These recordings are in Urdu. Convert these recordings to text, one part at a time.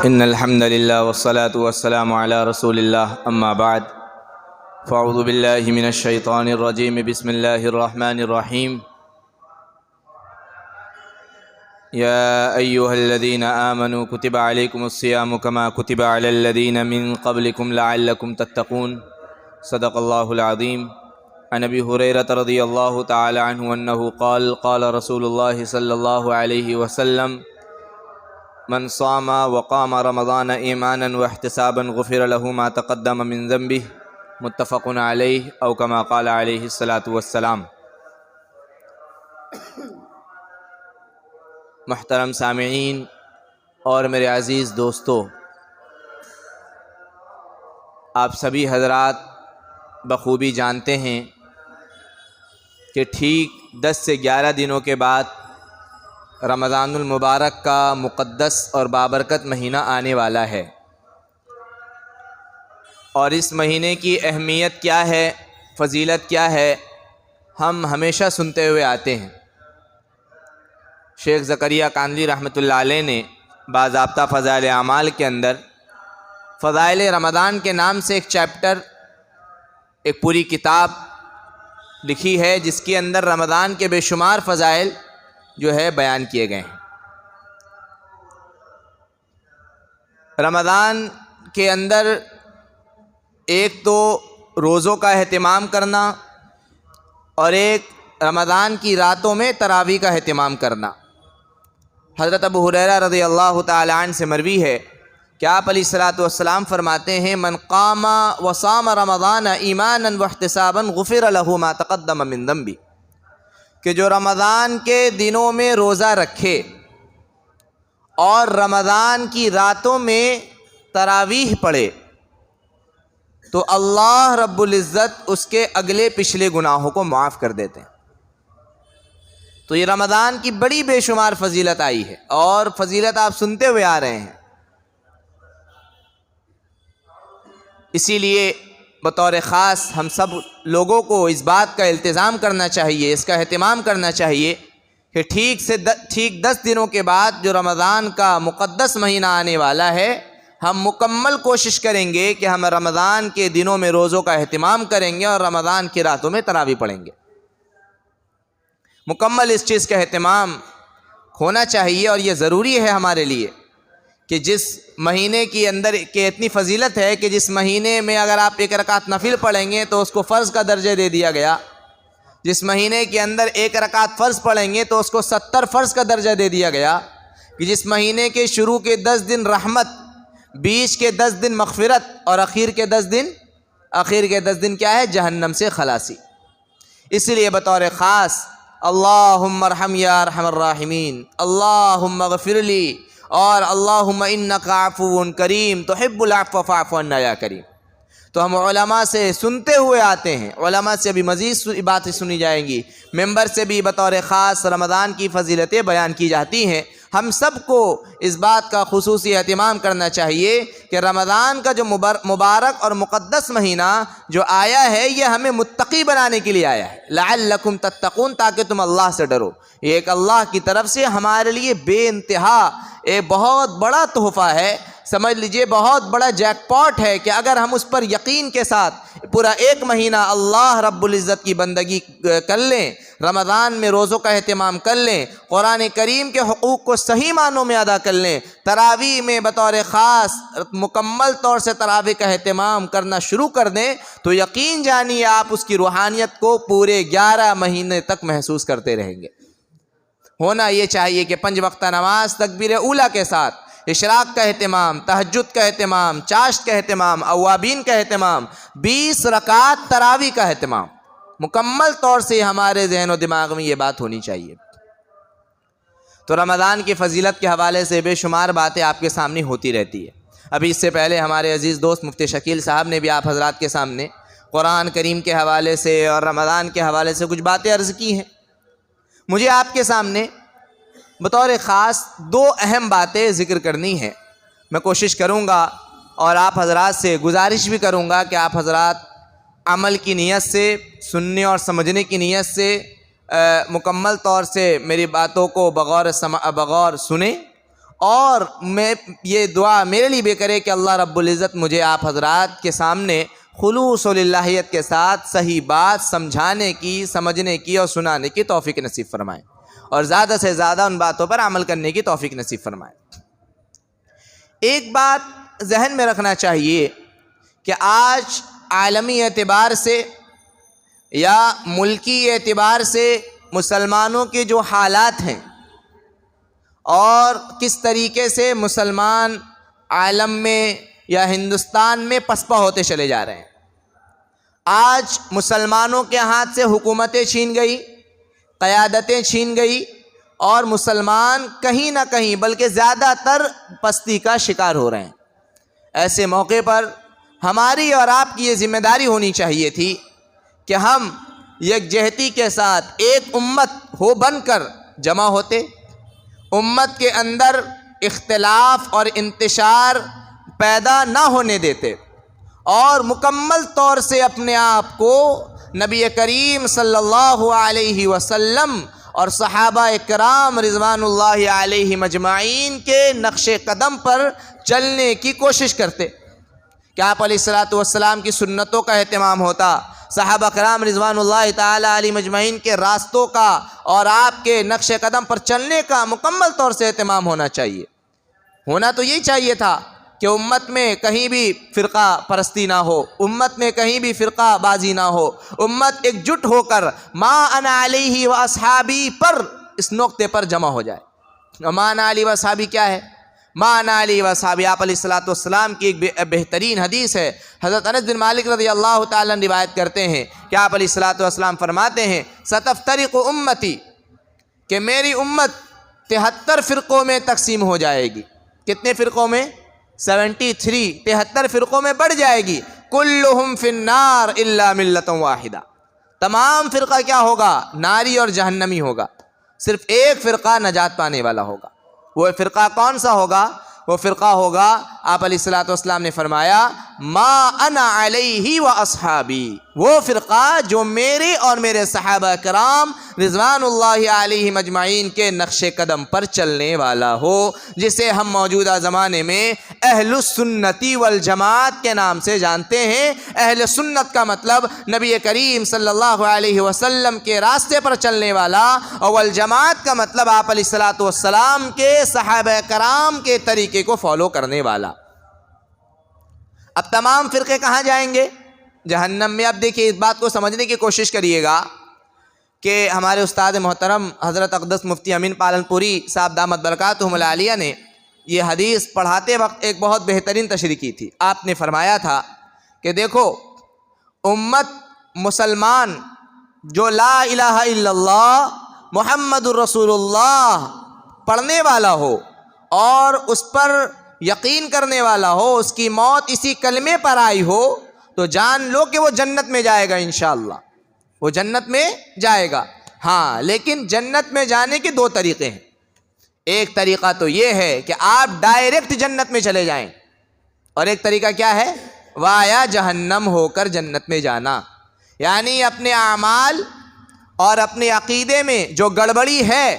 ان الحمد للہ والصلاة والسلام علی رسول اللہ اما بعد فاعوذ باللہ من الشیطان الرجیم بسم اللہ الرحمن الرحیم یا ایہا الذین آمنوا کتب علیکم الصیام کما کتب علی الذین من قبلکم لعلکم تتقون صدق اللہ العظیم عن ابی ہریرہ رضی اللہ تعالی عنہ انہ قال قال رسول اللہ صلی اللہ علیہ وسلم من صام وقام رمضان ایمانا واحتسابا غفر له ما تقدم من ذنبه متفق علیہ او کما قال علیہ الصلاۃ والسلام۔ محترم سامعین اور میرے عزیز دوستو، آپ سبھی حضرات بخوبی جانتے ہیں کہ ٹھیک 10 سے 11 دنوں کے بعد رمضان المبارک کا مقدس اور بابرکت مہینہ آنے والا ہے، اور اس مہینے کی اہمیت کیا ہے، فضیلت کیا ہے، ہم ہمیشہ سنتے ہوئے آتے ہیں۔ شیخ زکریا کاندلی رحمۃ اللہ علیہ نے باضابطہ فضائل اعمال کے اندر فضائل رمضان کے نام سے ایک چیپٹر، ایک پوری کتاب لکھی ہے جس کے اندر رمضان کے بے شمار فضائل جو ہے بیان کیے گئے ہیں۔ رمضان کے اندر ایک تو روزوں کا اہتمام کرنا اور ایک رمضان کی راتوں میں تراویح کا اہتمام کرنا۔ حضرت ابو ہریرہ رضی اللہ تعالی عنہ سے مروی ہے کہ آپ علیہ الصلوۃ والسلام فرماتے ہیں من قام وصام رمضان ایمانا واحتسابا غفر له ما تقدم من ذنبه، کہ جو رمضان کے دنوں میں روزہ رکھے اور رمضان کی راتوں میں تراویح پڑھے تو اللہ رب العزت اس کے اگلے پچھلے گناہوں کو معاف کر دیتے ہیں۔ تو یہ رمضان کی بڑی بے شمار فضیلت آئی ہے، اور فضیلت آپ سنتے ہوئے آ رہے ہیں۔ اسی لیے بطور خاص ہم سب لوگوں کو اس بات کا التزام کرنا چاہیے، اس کا اہتمام کرنا چاہیے کہ ٹھیک 10 دنوں کے بعد جو رمضان کا مقدس مہینہ آنے والا ہے، ہم مکمل کوشش کریں گے کہ ہم رمضان کے دنوں میں روزوں کا اہتمام کریں گے اور رمضان کی راتوں میں تراویح پڑھیں گے۔ مکمل اس چیز کا اہتمام ہونا چاہیے، اور یہ ضروری ہے ہمارے لیے کہ جس مہینے کی اندر کہ اتنی فضیلت ہے کہ جس مہینے میں اگر آپ 1 رکعت نفل پڑھیں گے تو اس کو فرض کا درجہ دے دیا گیا، جس مہینے کے اندر 1 رکعت فرض پڑھیں گے تو اس کو 70 فرض کا درجہ دے دیا گیا، کہ جس مہینے کے شروع کے 10 دن رحمت، بیچ کے 10 دن مغفرت، اور اخیر کے 10 دن کیا ہے؟ جہنم سے خلاصی۔ اس لیے بطور خاص اللہم ارحم یا ارحم الراحمین، اللہم اغفر لی، اور اللہم انک عفو کریم تحب العفو فاعف عنا یا کریم۔ تو ہم علماء سے سنتے ہوئے آتے ہیں، علماء سے بھی مزید باتیں سنی جائیں گی، ممبر سے بھی بطور خاص رمضان کی فضیلتیں بیان کی جاتی ہیں۔ ہم سب کو اس بات کا خصوصی اہتمام کرنا چاہیے کہ رمضان کا جو مبارک اور مقدس مہینہ جو آیا ہے، یہ ہمیں متقی بنانے کے لیے آیا ہے، لعلکم تتقون، تاکہ تم اللہ سے ڈرو۔ یہ ایک اللہ کی طرف سے ہمارے لیے بے انتہا ایک بہت بڑا تحفہ ہے، سمجھ لیجئے بہت بڑا جیک پاٹ ہے، کہ اگر ہم اس پر یقین کے ساتھ پورا 1 مہینہ اللہ رب العزت کی بندگی کر لیں، رمضان میں روزوں کا اہتمام کر لیں، قرآن کریم کے حقوق کو صحیح معنوں میں ادا کر لیں، تراویح میں بطور خاص مکمل طور سے تراویح کا اہتمام کرنا شروع کر دیں، تو یقین جانیے آپ اس کی روحانیت کو پورے 11 مہینے تک محسوس کرتے رہیں گے۔ ہونا یہ چاہیے کہ 5 وقتہ نماز تکبیر اولیٰ کے ساتھ، اشراق کا اہتمام، تہجد کا اہتمام، چاشت کا اہتمام، اوابین کا اہتمام، 20 رکعت تراویح کا اہتمام، مکمل طور سے ہمارے ذہن و دماغ میں یہ بات ہونی چاہیے۔ تو رمضان کی فضیلت کے حوالے سے بے شمار باتیں آپ کے سامنے ہوتی رہتی ہے۔ ابھی اس سے پہلے ہمارے عزیز دوست مفتی شکیل صاحب نے بھی آپ حضرات کے سامنے قرآن کریم کے حوالے سے اور رمضان کے حوالے سے کچھ باتیں عرض کی ہیں۔ مجھے آپ کے سامنے بطور خاص 2 اہم باتیں ذکر کرنی ہیں۔ میں کوشش کروں گا اور آپ حضرات سے گزارش بھی کروں گا کہ آپ حضرات عمل کی نیت سے، سننے اور سمجھنے کی نیت سے مکمل طور سے میری باتوں کو بغور سنیں اور میں یہ دعا میرے لیے بھی کرے کہ اللہ رب العزت مجھے آپ حضرات کے سامنے خلوص و للہیت کے ساتھ صحیح بات سمجھانے کی، سمجھنے کی اور سنانے کی توفیق نصیب فرمائے، اور زیادہ سے زیادہ ان باتوں پر عمل کرنے کی توفیق نصیب فرمائے۔ ایک بات ذہن میں رکھنا چاہیے کہ آج عالمی اعتبار سے یا ملکی اعتبار سے مسلمانوں کے جو حالات ہیں اور کس طریقے سے مسلمان عالم میں یا ہندوستان میں پسپا ہوتے چلے جا رہے ہیں۔ آج مسلمانوں کے ہاتھ سے حکومتیں چھین گئی، قیادتیں چھین گئی، اور مسلمان کہیں نہ کہیں بلکہ زیادہ تر پستی کا شکار ہو رہے ہیں۔ ایسے موقع پر ہماری اور آپ کی یہ ذمہ داری ہونی چاہیے تھی کہ ہم یکجہتی کے ساتھ ایک امت ہو بن کر جمع ہوتے، امت کے اندر اختلاف اور انتشار پیدا نہ ہونے دیتے، اور مکمل طور سے اپنے آپ کو نبی کریم صلی اللہ علیہ وسلم اور صحابہ کرام رضوان اللہ علیہم اجمعین کے نقش قدم پر چلنے کی کوشش کرتے کہ آپ علیہ الصلوۃ والسلام کی سنتوں کا اہتمام ہوتا، صحابہ کرام رضوان اللہ تعالی علیہم اجمعین کے راستوں کا اور آپ کے نقش قدم پر چلنے کا مکمل طور سے اہتمام ہونا چاہیے۔ ہونا تو یہی چاہیے تھا کہ امت میں کہیں بھی فرقہ پرستی نہ ہو، امت میں کہیں بھی فرقہ بازی نہ ہو، امت ایک جٹ ہو کر ما انا علیہ و اصحابی پر اس نقطے پر جمع ہو جائے۔ ما انا علیہ و اصحابی کیا ہے؟ ما انا علیہ و اصحابی آپ علیہ الصلوۃ والسلام کی ایک بہترین حدیث ہے۔ حضرت انس بن مالک رضی اللہ تعالیٰ عنہ روایت کرتے ہیں کہ آپ علیہ الصلوۃ والسلام فرماتے ہیں ستفترق امتی، کہ میری امت 73 فرقوں میں تقسیم ہو جائے گی۔ کتنے فرقوں میں؟ 73، 73 فرقوں میں بڑھ جائے گی۔ کلہم فی النار الا ملۃ واحدہ، تمام فرقہ کیا ہوگا؟ ناری اور جہنمی ہوگا، صرف ایک فرقہ نجات پانے والا ہوگا۔ وہ فرقہ کون سا ہوگا؟ وہ فرقہ ہوگا، آپ علیہ الصلوۃ والسلام نے فرمایا ما انا علیہ و اصحابی، وہ فرقہ جو میرے اور میرے صحابہ کرام رضوان اللہ علیہم اجمعین کے نقش قدم پر چلنے والا ہو، جسے ہم موجودہ زمانے میں اہل السنتی والجماعت کے نام سے جانتے ہیں۔ اہل سنت کا مطلب نبی کریم صلی اللہ علیہ وسلم کے راستے پر چلنے والا، اور والجماعت کا مطلب آپ علیہ الصلوۃ والسلام کے صحابہ کرام کے طریقے کو فالو کرنے والا۔ اب تمام فرقے کہاں جائیں گے؟ جہنم میں۔ اب دیکھیے اس بات کو سمجھنے کی کوشش کریے گا کہ ہمارے استاد محترم حضرت اقدس مفتی امین پالن پوری صاحب دامت برکاتہم العالیہ نے یہ حدیث پڑھاتے وقت ایک بہت بہترین تشریح کی تھی۔ آپ نے فرمایا تھا کہ دیکھو، امت مسلمان جو لا الہ الا اللہ محمد الرسول اللہ پڑھنے والا ہو اور اس پر یقین کرنے والا ہو، اس کی موت اسی کلمے پر آئی ہو، تو جان لو کہ وہ جنت میں جائے گا انشاءاللہ، وہ جنت میں جائے گا۔ ہاں، لیکن جنت میں جانے کے دو طریقے ہیں۔ ایک طریقہ تو یہ ہے کہ آپ ڈائریکٹ جنت میں چلے جائیں، اور ایک طریقہ کیا ہے؟ وایا جہنم ہو کر جنت میں جانا، یعنی اپنے اعمال اور اپنے عقیدے میں جو گڑبڑی ہے،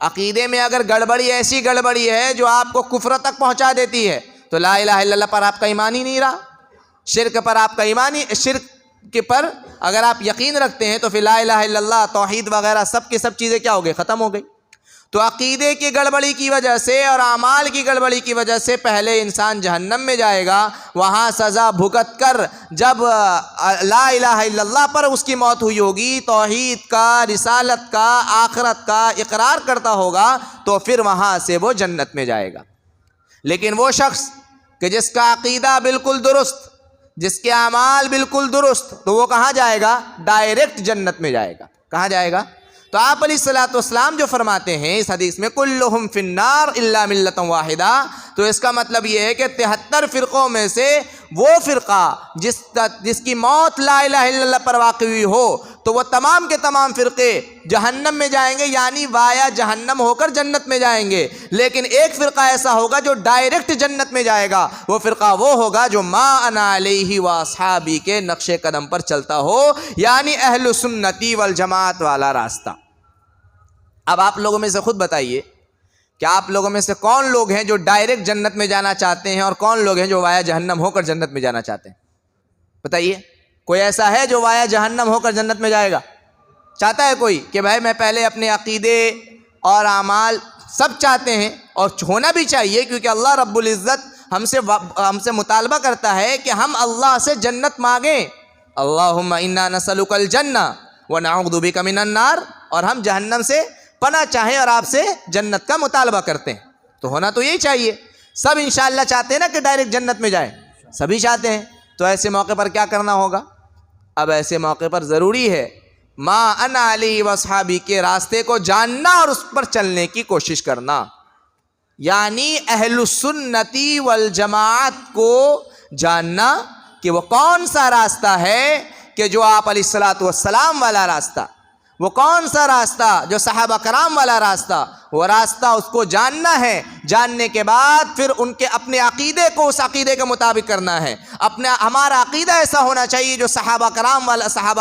عقیدے میں اگر گڑبڑی ایسی گڑبڑی ہے جو آپ کو کفر تک پہنچا دیتی ہے، تو لا الہ الا اللہ پر آپ کا ایمان ہی نہیں رہا، شرک پر آپ کا ایمان ہی، شرک پر اگر آپ یقین رکھتے ہیں تو پھر لا الہ الا اللہ، توحید وغیرہ سب کی سب چیزیں کیا ہو گئی؟ ختم ہو گئی۔ تو عقیدے کی گڑبڑی کی وجہ سے اور اعمال کی گڑبڑی کی وجہ سے پہلے انسان جہنم میں جائے گا، وہاں سزا بھگت کر جب لا الہ الا اللہ پر اس کی موت ہوئی ہوگی، توحید کا، رسالت کا، آخرت کا اقرار کرتا ہوگا، تو پھر وہاں سے وہ جنت میں جائے گا۔ لیکن وہ شخص کہ جس کا عقیدہ بالکل درست، جس کے اعمال بالکل درست، تو وہ کہاں جائے گا؟ ڈائریکٹ جنت میں جائے گا۔ کہاں جائے گا؟ تو آپ علیہ الصلوۃ والسلام جو فرماتے ہیں اس حدیث میں کلہم فی النار الا ملۃ واحدہ، تو اس کا مطلب یہ ہے کہ 73 فرقوں میں سے وہ فرقہ جس کی موت لا الہ الا اللہ پر واقع ہوئی ہو، تو وہ تمام کے تمام فرقے جہنم میں جائیں گے، یعنی وایا جہنم ہو کر جنت میں جائیں گے۔ لیکن ایک فرقہ ایسا ہوگا جو ڈائریکٹ جنت میں جائے گا، وہ فرقہ وہ ہوگا جو ما انا علیہ و اصحابی کے نقش قدم پر چلتا ہو، یعنی اہل سنتی والجماعت والا راستہ۔ اب آپ لوگوں میں سے خود بتائیے کہ آپ لوگوں میں سے کون لوگ ہیں جو ڈائریکٹ جنت میں جانا چاہتے ہیں اور کون لوگ ہیں جو وایا جہنم ہو کر جنت میں جانا چاہتے ہیں؟ بتائیے، کوئی ایسا ہے جو وایا جہنم ہو کر جنت میں جائے گا؟ چاہتا ہے کوئی کہ بھائی میں پہلے اپنے عقیدے اور اعمال سب چاہتے ہیں، اور ہونا بھی چاہیے، کیونکہ اللہ رب العزت ہم سے مطالبہ کرتا ہے کہ ہم اللہ سے جنت مانگیں. اللہم انا نسألک الجنہ ونعوذ بک من النار، اور ہم جہنم سے پناہ چاہیں اور آپ سے جنت کا مطالبہ کرتے ہیں. تو ہونا تو یہی چاہیے. سب انشاءاللہ چاہتے ہیں نا کہ ڈائریکٹ جنت میں جائیں، سبھی چاہتے ہیں. تو ایسے موقع پر کیا کرنا ہوگا؟ اب ایسے موقع پر ضروری ہے ما انا علیہ واصحابی کے راستے کو جاننا اور اس پر چلنے کی کوشش کرنا. یعنی اہل السنتی والجماعت کو جاننا کہ وہ کون سا راستہ ہے کہ جو آپ علیہ الصلوۃ والسلام والا راستہ، وہ کون سا راستہ جو صحابہ کرام والا راستہ، وہ راستہ اس کو جاننا ہے. جاننے کے بعد پھر ان کے اپنے عقیدے کو اس عقیدے کے مطابق کرنا ہے. ہمارا عقیدہ ایسا ہونا چاہیے جو صحابہ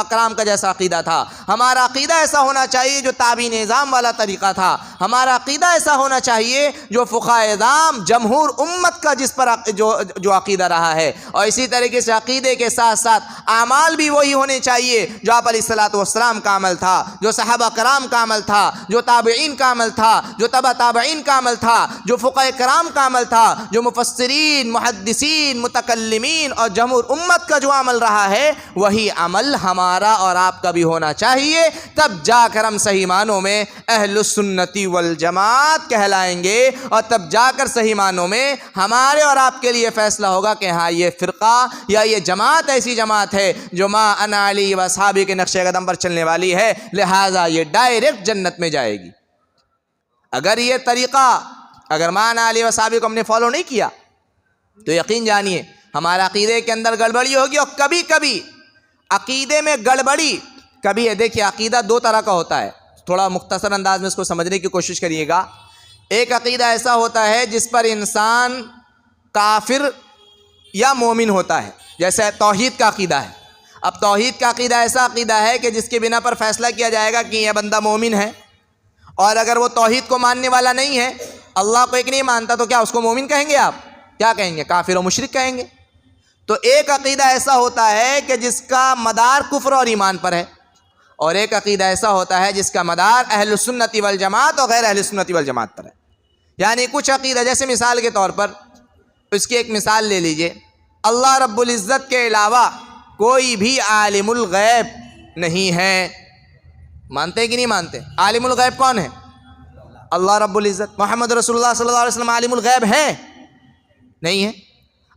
کرام کا جیسا عقیدہ تھا. ہمارا عقیدہ ایسا ہونا چاہیے جو تابعین نظام والا طریقہ تھا. ہمارا عقیدہ ایسا ہونا چاہیے جو فقہاء اعظام جمہور امت کا جس پر جو عقیدہ رہا ہے. اور اسی طریقے سے عقیدے کے ساتھ ساتھ اعمال بھی وہی ہونے چاہیے جو آپ علیہ الصلوۃ والسلام کا عمل تھا، جو صحابہ کرام کا عمل تھا، جو تابعین کا عمل تھا، جو تبع تابعین کا عمل تھا، جو فقہاء کرام کا عمل تھا، جو مفسرین، محدثین، متکلمین اور جمہور امت کا جو عمل رہا ہے، وہی عمل ہمارا اور آپ کا بھی ہونا چاہیے. تب جا کر ہم صحیح معنوں میں اہل السنتی والجماعت کہلائیں گے، اور تب جا کر صحیح معنوں میں ہمارے اور آپ کے لیے فیصلہ ہوگا کہ ہاں یہ فرقہ یا یہ جماعت ایسی جماعت ہے جو ما انا علی و اصحابی کے نقش قدم پر چلنے والی ہے، لہٰذا یہ ڈائریکٹ جنت میں جائے گی. اگر یہ طریقہ، اگر ما انا علی و اصحابی کو ہم نے فالو نہیں کیا تو یقین جانیے ہمارا عقیدے کے اندر گڑبڑی ہوگی. اور کبھی کبھی عقیدے میں گڑبڑی کبھی ہے. دیکھیے عقیدہ دو طرح کا ہوتا ہے، تھوڑا مختصر انداز میں اس کو سمجھنے کی کوشش کریے گا. ایک عقیدہ ایسا ہوتا ہے جس پر انسان کافر یا مومن ہوتا ہے، جیسے توحید کا عقیدہ ہے. اب توحید کا عقیدہ ایسا عقیدہ ہے کہ جس کے بنا پر فیصلہ کیا جائے گا کہ یہ بندہ مومن ہے، اور اگر وہ توحید کو ماننے والا نہیں ہے، اللہ کو ایک نہیں مانتا، تو کیا اس کو مومن کہیں گے؟ آپ کیا کہیں گے؟ کافر و مشرک کہیں گے. تو ایک عقیدہ ایسا ہوتا ہے کہ جس کا مدار کفر اور ایمان پر ہے، اور ایک عقیدہ ایسا ہوتا ہے جس کا مدار اہل السنت والجماعت اور غیر اہل السنت والجماعت پر ہے. یعنی کچھ عقیدہ، جیسے مثال کے طور پر اس کی ایک مثال لے لیجئے، اللہ رب العزت کے علاوہ کوئی بھی عالم الغیب نہیں ہے. مانتے ہیں کہ نہیں مانتے؟ عالم الغیب کون ہے؟ اللہ رب العزت. محمد رسول اللہ صلی اللہ علیہ وسلم عالم الغیب ہے؟ نہیں ہے.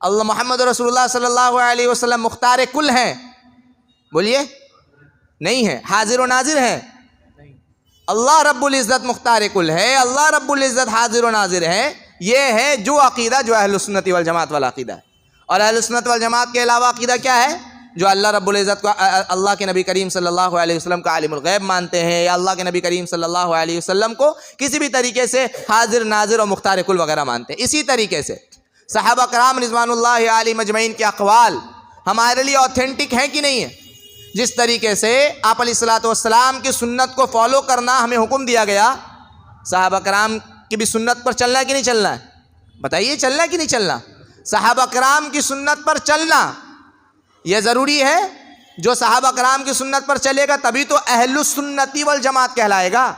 اللہ محمد رسول اللہ صلی اللہ علیہ وسلم مختار کل ہیں؟ بولیے نہیں ہے. حاضر و ناظر ہے؟ اللہ رب العزت مختار کل ہے، اللہ رب العزت حاضر و ناظر ہے. یہ ہے جو عقیدہ جو اہل السنت والجماعت والا عقیدہ ہے. اور اہل السنت والجماعت کے علاوہ عقیدہ کیا ہے؟ جو اللہ رب العزت کو، اللہ کے نبی کریم صلی اللہ علیہ وسلم کا عالم الغیب مانتے ہیں، یا اللہ کے نبی کریم صلی اللہ علیہ وسلم کو کسی بھی طریقے سے حاضر ناظر اور مختار کل وغیرہ مانتے ہیں. اسی طریقے سے صحابہ کرام رضوان اللہ علیہ مجمعین کے اقوال ہمارے لیے اوتھینٹک ہیں کہ نہیں ہیں؟ جس طریقے سے آپ علیہ الصلوۃ والسلام کی سنت کو فالو کرنا ہمیں حکم دیا گیا، صحابہ کرام کی بھی سنت پر چلنا ہے کہ نہیں چلنا ہے؟ بتائیے، چلنا ہے کہ نہیں چلنا؟ صحابہ کرام کی سنت پر چلنا یہ ضروری ہے. جو صحابہ کرام کی سنت پر چلے گا تبھی تو اہل السنتی والجماعت کہلائے گا.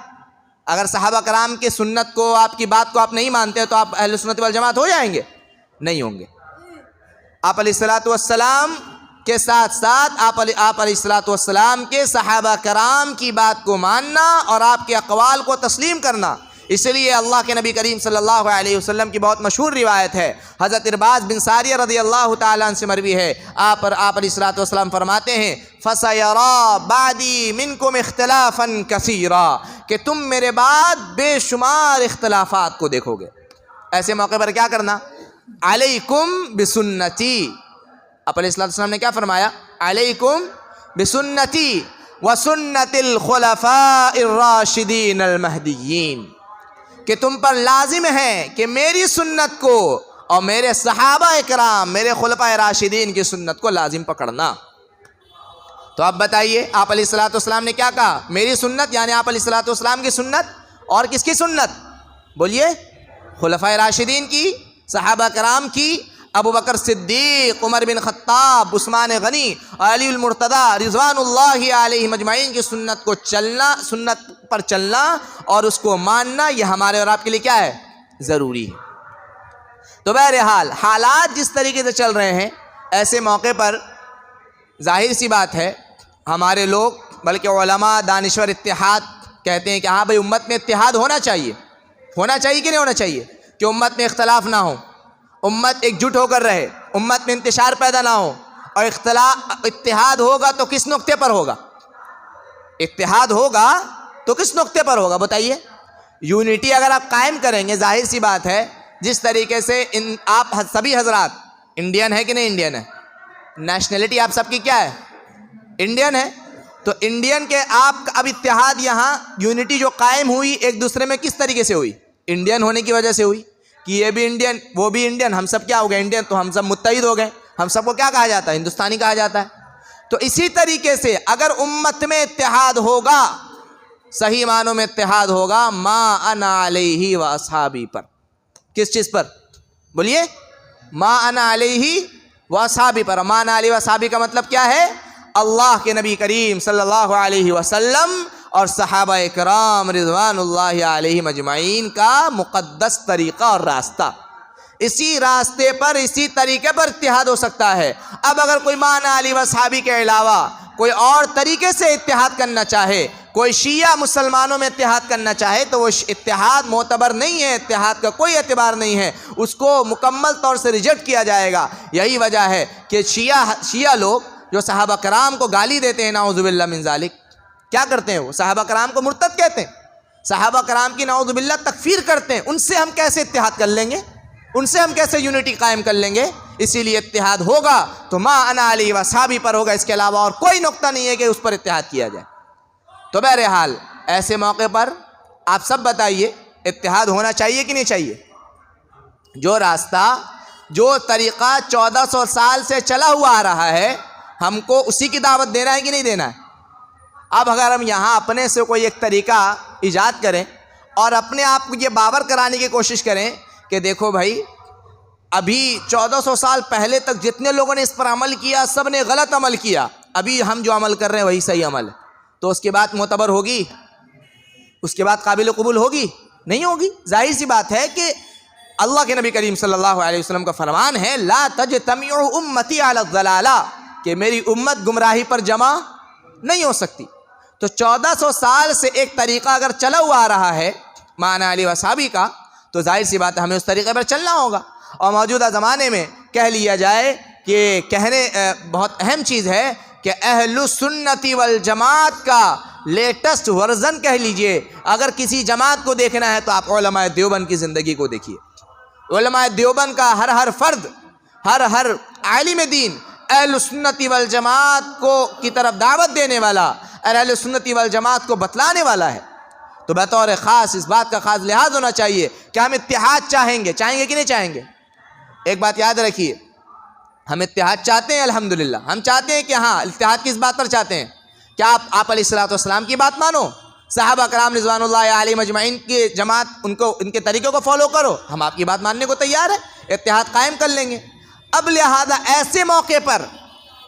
اگر صحابہ کرام کی سنت کو، آپ کی بات کو آپ نہیں مانتے تو آپ اہل السنت والجماعت ہو جائیں گے؟ نہیں ہوں گے. آپ علیہ الصلوۃ والسلام کے ساتھ ساتھ آپ علیہ الصلوۃ والسلام کے صحابہ کرام کی بات کو ماننا اور آپ کے اقوال کو تسلیم کرنا. اس لیے اللہ کے نبی کریم صلی اللہ علیہ وسلم کی بہت مشہور روایت ہے، حضرت ارباز بن ساریہ رضی اللہ تعالیٰ عنہ سے مروی ہے. آپ علیہ الصلوۃ والسلام فرماتے ہیں فَسَيَرَى بَعْدِي مِنْكُمْ اخْتِلَافًا كَثِيرًا، کہ تم میرے بعد بے شمار اختلافات کو دیکھو گے. ایسے موقع پر کیا کرنا؟ علیکم بسنتی. آپ علیہ الصلوۃ والسلام نے کیا فرمایا؟ علیکم بسنتی وسنت الخلفاء الراشدین المہدیین، کہ تم پر لازم ہے کہ میری سنت کو اور میرے صحابہ اکرام، میرے خلفاء راشدین کی سنت کو لازم پکڑنا. تو اب بتائیے آپ علیہ الصلوۃ والسلام نے کیا کہا؟ میری سنت، یعنی آپ علیہ الصلوۃ والسلام کی سنت. اور کس کی سنت؟ بولیے. خلفائے راشدین کی، صحابہ کرام کی، ابو بکر صدیق، عمر بن خطاب، عثمان غنی، علی المرتضی رضوان اللہ علیہ مجمعین کی سنت کو چلنا، سنت پر چلنا اور اس کو ماننا، یہ ہمارے اور آپ کے لیے کیا ہے؟ ضروری ہے۔ تو بہرحال حالات جس طریقے سے چل رہے ہیں، ایسے موقع پر ظاہر سی بات ہے ہمارے لوگ بلکہ علماء دانشور اتحاد کہتے ہیں کہ ہاں بھائی امت میں اتحاد ہونا چاہیے کہ نہیں ہونا چاہیے، کہ امت میں اختلاف نہ ہو، امت ایک جٹ ہو کر رہے، امت میں انتشار پیدا نہ ہو، اور اتحاد ہوگا تو کس نقطے پر ہوگا؟ اتحاد ہوگا تو کس نقطے پر ہوگا بتائیے؟ یونٹی اگر آپ قائم کریں گے، ظاہر سی بات ہے جس طریقے سے آپ سبھی حضرات انڈین ہے کہ نہیں انڈین ہے؟ نیشنلٹی آپ سب کی کیا ہے؟ انڈین ہے۔ تو انڈین کے آپ کا اب اتحاد یہاں یونٹی جو قائم ہوئی ایک دوسرے میں کس طریقے سے ہوئی؟ انڈین ہونے کی وجہ سے ہوئی کہ یہ بھی انڈین وہ بھی انڈین، ہم سب کیا ہو گئے؟ انڈین، تو ہم سب متحد ہو گئے، ہم سب کو کیا کہا جاتا ہے؟ ہندوستانی کہا جاتا ہے۔ تو اسی طریقے سے اگر امت میں اتحاد ہوگا، صحیح معنوں میں اتحاد ہوگا، ما انا علیہ و اصحابی پر، کس چیز پر؟ بولیے، ما انا علیہ و اصحابی پر۔ ما انا علیہ و اصحابی کا مطلب کیا ہے؟ اللہ کے نبی کریم صلی اللہ علیہ وسلم اور صحابہ کرام رضوان اللہ علیہ مجمعین کا مقدس طریقہ اور راستہ، اسی راستے پر، اسی طریقے پر اتحاد ہو سکتا ہے۔ اب اگر کوئی معنی علی و صحابی کے علاوہ کوئی اور طریقے سے اتحاد کرنا چاہے، کوئی شیعہ مسلمانوں میں اتحاد کرنا چاہے تو وہ اتحاد معتبر نہیں ہے، اتحاد کا کوئی اعتبار نہیں ہے، اس کو مکمل طور سے ریجیکٹ کیا جائے گا۔ یہی وجہ ہے کہ شیعہ لوگ جو صحابہ کرام کو گالی دیتے ہیں، نعوذ باللہ من ذالک، کیا کرتے ہیں؟ وہ صحابہ کرام کو مرتد کہتے ہیں، صحابہ کرام کی نعوذ باللہ تکفیر کرتے ہیں۔ ان سے ہم کیسے اتحاد کر لیں گے؟ ان سے ہم کیسے یونٹی قائم کر لیں گے؟ اسی لیے اتحاد ہوگا تو ما انا علی و صحابی پر ہوگا، اس کے علاوہ اور کوئی نقطہ نہیں ہے کہ اس پر اتحاد کیا جائے۔ تو بہرحال ایسے موقع پر آپ سب بتائیے اتحاد ہونا چاہیے کہ نہیں چاہیے؟ جو راستہ، جو طریقہ 1400 سال سے چلا ہوا آ رہا ہے، ہم کو اسی کی دعوت دینا ہے کہ نہیں دینا ہے؟ اب اگر ہم یہاں اپنے سے کوئی ایک طریقہ ایجاد کریں اور اپنے آپ کو یہ باور کرانے کی کوشش کریں کہ دیکھو بھائی ابھی 1400 سال پہلے تک جتنے لوگوں نے اس پر عمل کیا سب نے غلط عمل کیا، ابھی ہم جو عمل کر رہے ہیں وہی صحیح عمل ہے، تو اس کے بعد معتبر ہوگی؟ اس کے بعد قابل قبول ہوگی؟ نہیں ہوگی۔ ظاہر سی بات ہے کہ اللہ کے نبی کریم صلی اللہ علیہ وسلم کا فرمان ہے لا تجتمع امتی علی الضلالہ، کہ میری امت گمراہی پر جمع نہیں ہو سکتی۔ تو 1400 سال سے ایک طریقہ اگر چلا ہوا آ رہا ہے معنی علی و صحابی کا، تو ظاہر سی بات ہے ہمیں اس طریقے پر چلنا ہوگا۔ اور موجودہ زمانے میں کہہ لیا جائے کہ کہنے بہت اہم چیز ہے کہ اہل سنتی والجماعت کا لیٹسٹ ورژن کہہ لیجئے، اگر کسی جماعت کو دیکھنا ہے تو آپ علماء دیوبند کی زندگی کو دیکھیے۔ علماء دیوبند کا ہر فرد، ہر عالم دین اہل سنتی والجماعت کو کی طرف دعوت دینے والا اور اہل سنتی والجماعت کو بتلانے والا ہے۔ تو بطور خاص اس بات کا خاص لحاظ ہونا چاہیے کہ ہم اتحاد چاہیں گے کہ نہیں چاہیں گے؟ ایک بات یاد رکھیے، ہم اتحاد چاہتے ہیں، الحمدللہ ہم چاہتے ہیں کہ ہاں اتحاد کس بات پر چاہتے ہیں؟ کیا آپ علیہ الصلوۃ والسلام کی بات مانو، صحابہ کرام رضوان اللہ علیہ مجمعین کی جماعت ان کے طریقوں کو فالو کرو، ہم آپ کی بات ماننے کو تیار ہیں، اتحاد قائم کر لیں گے۔ اب لہذا ایسے موقع پر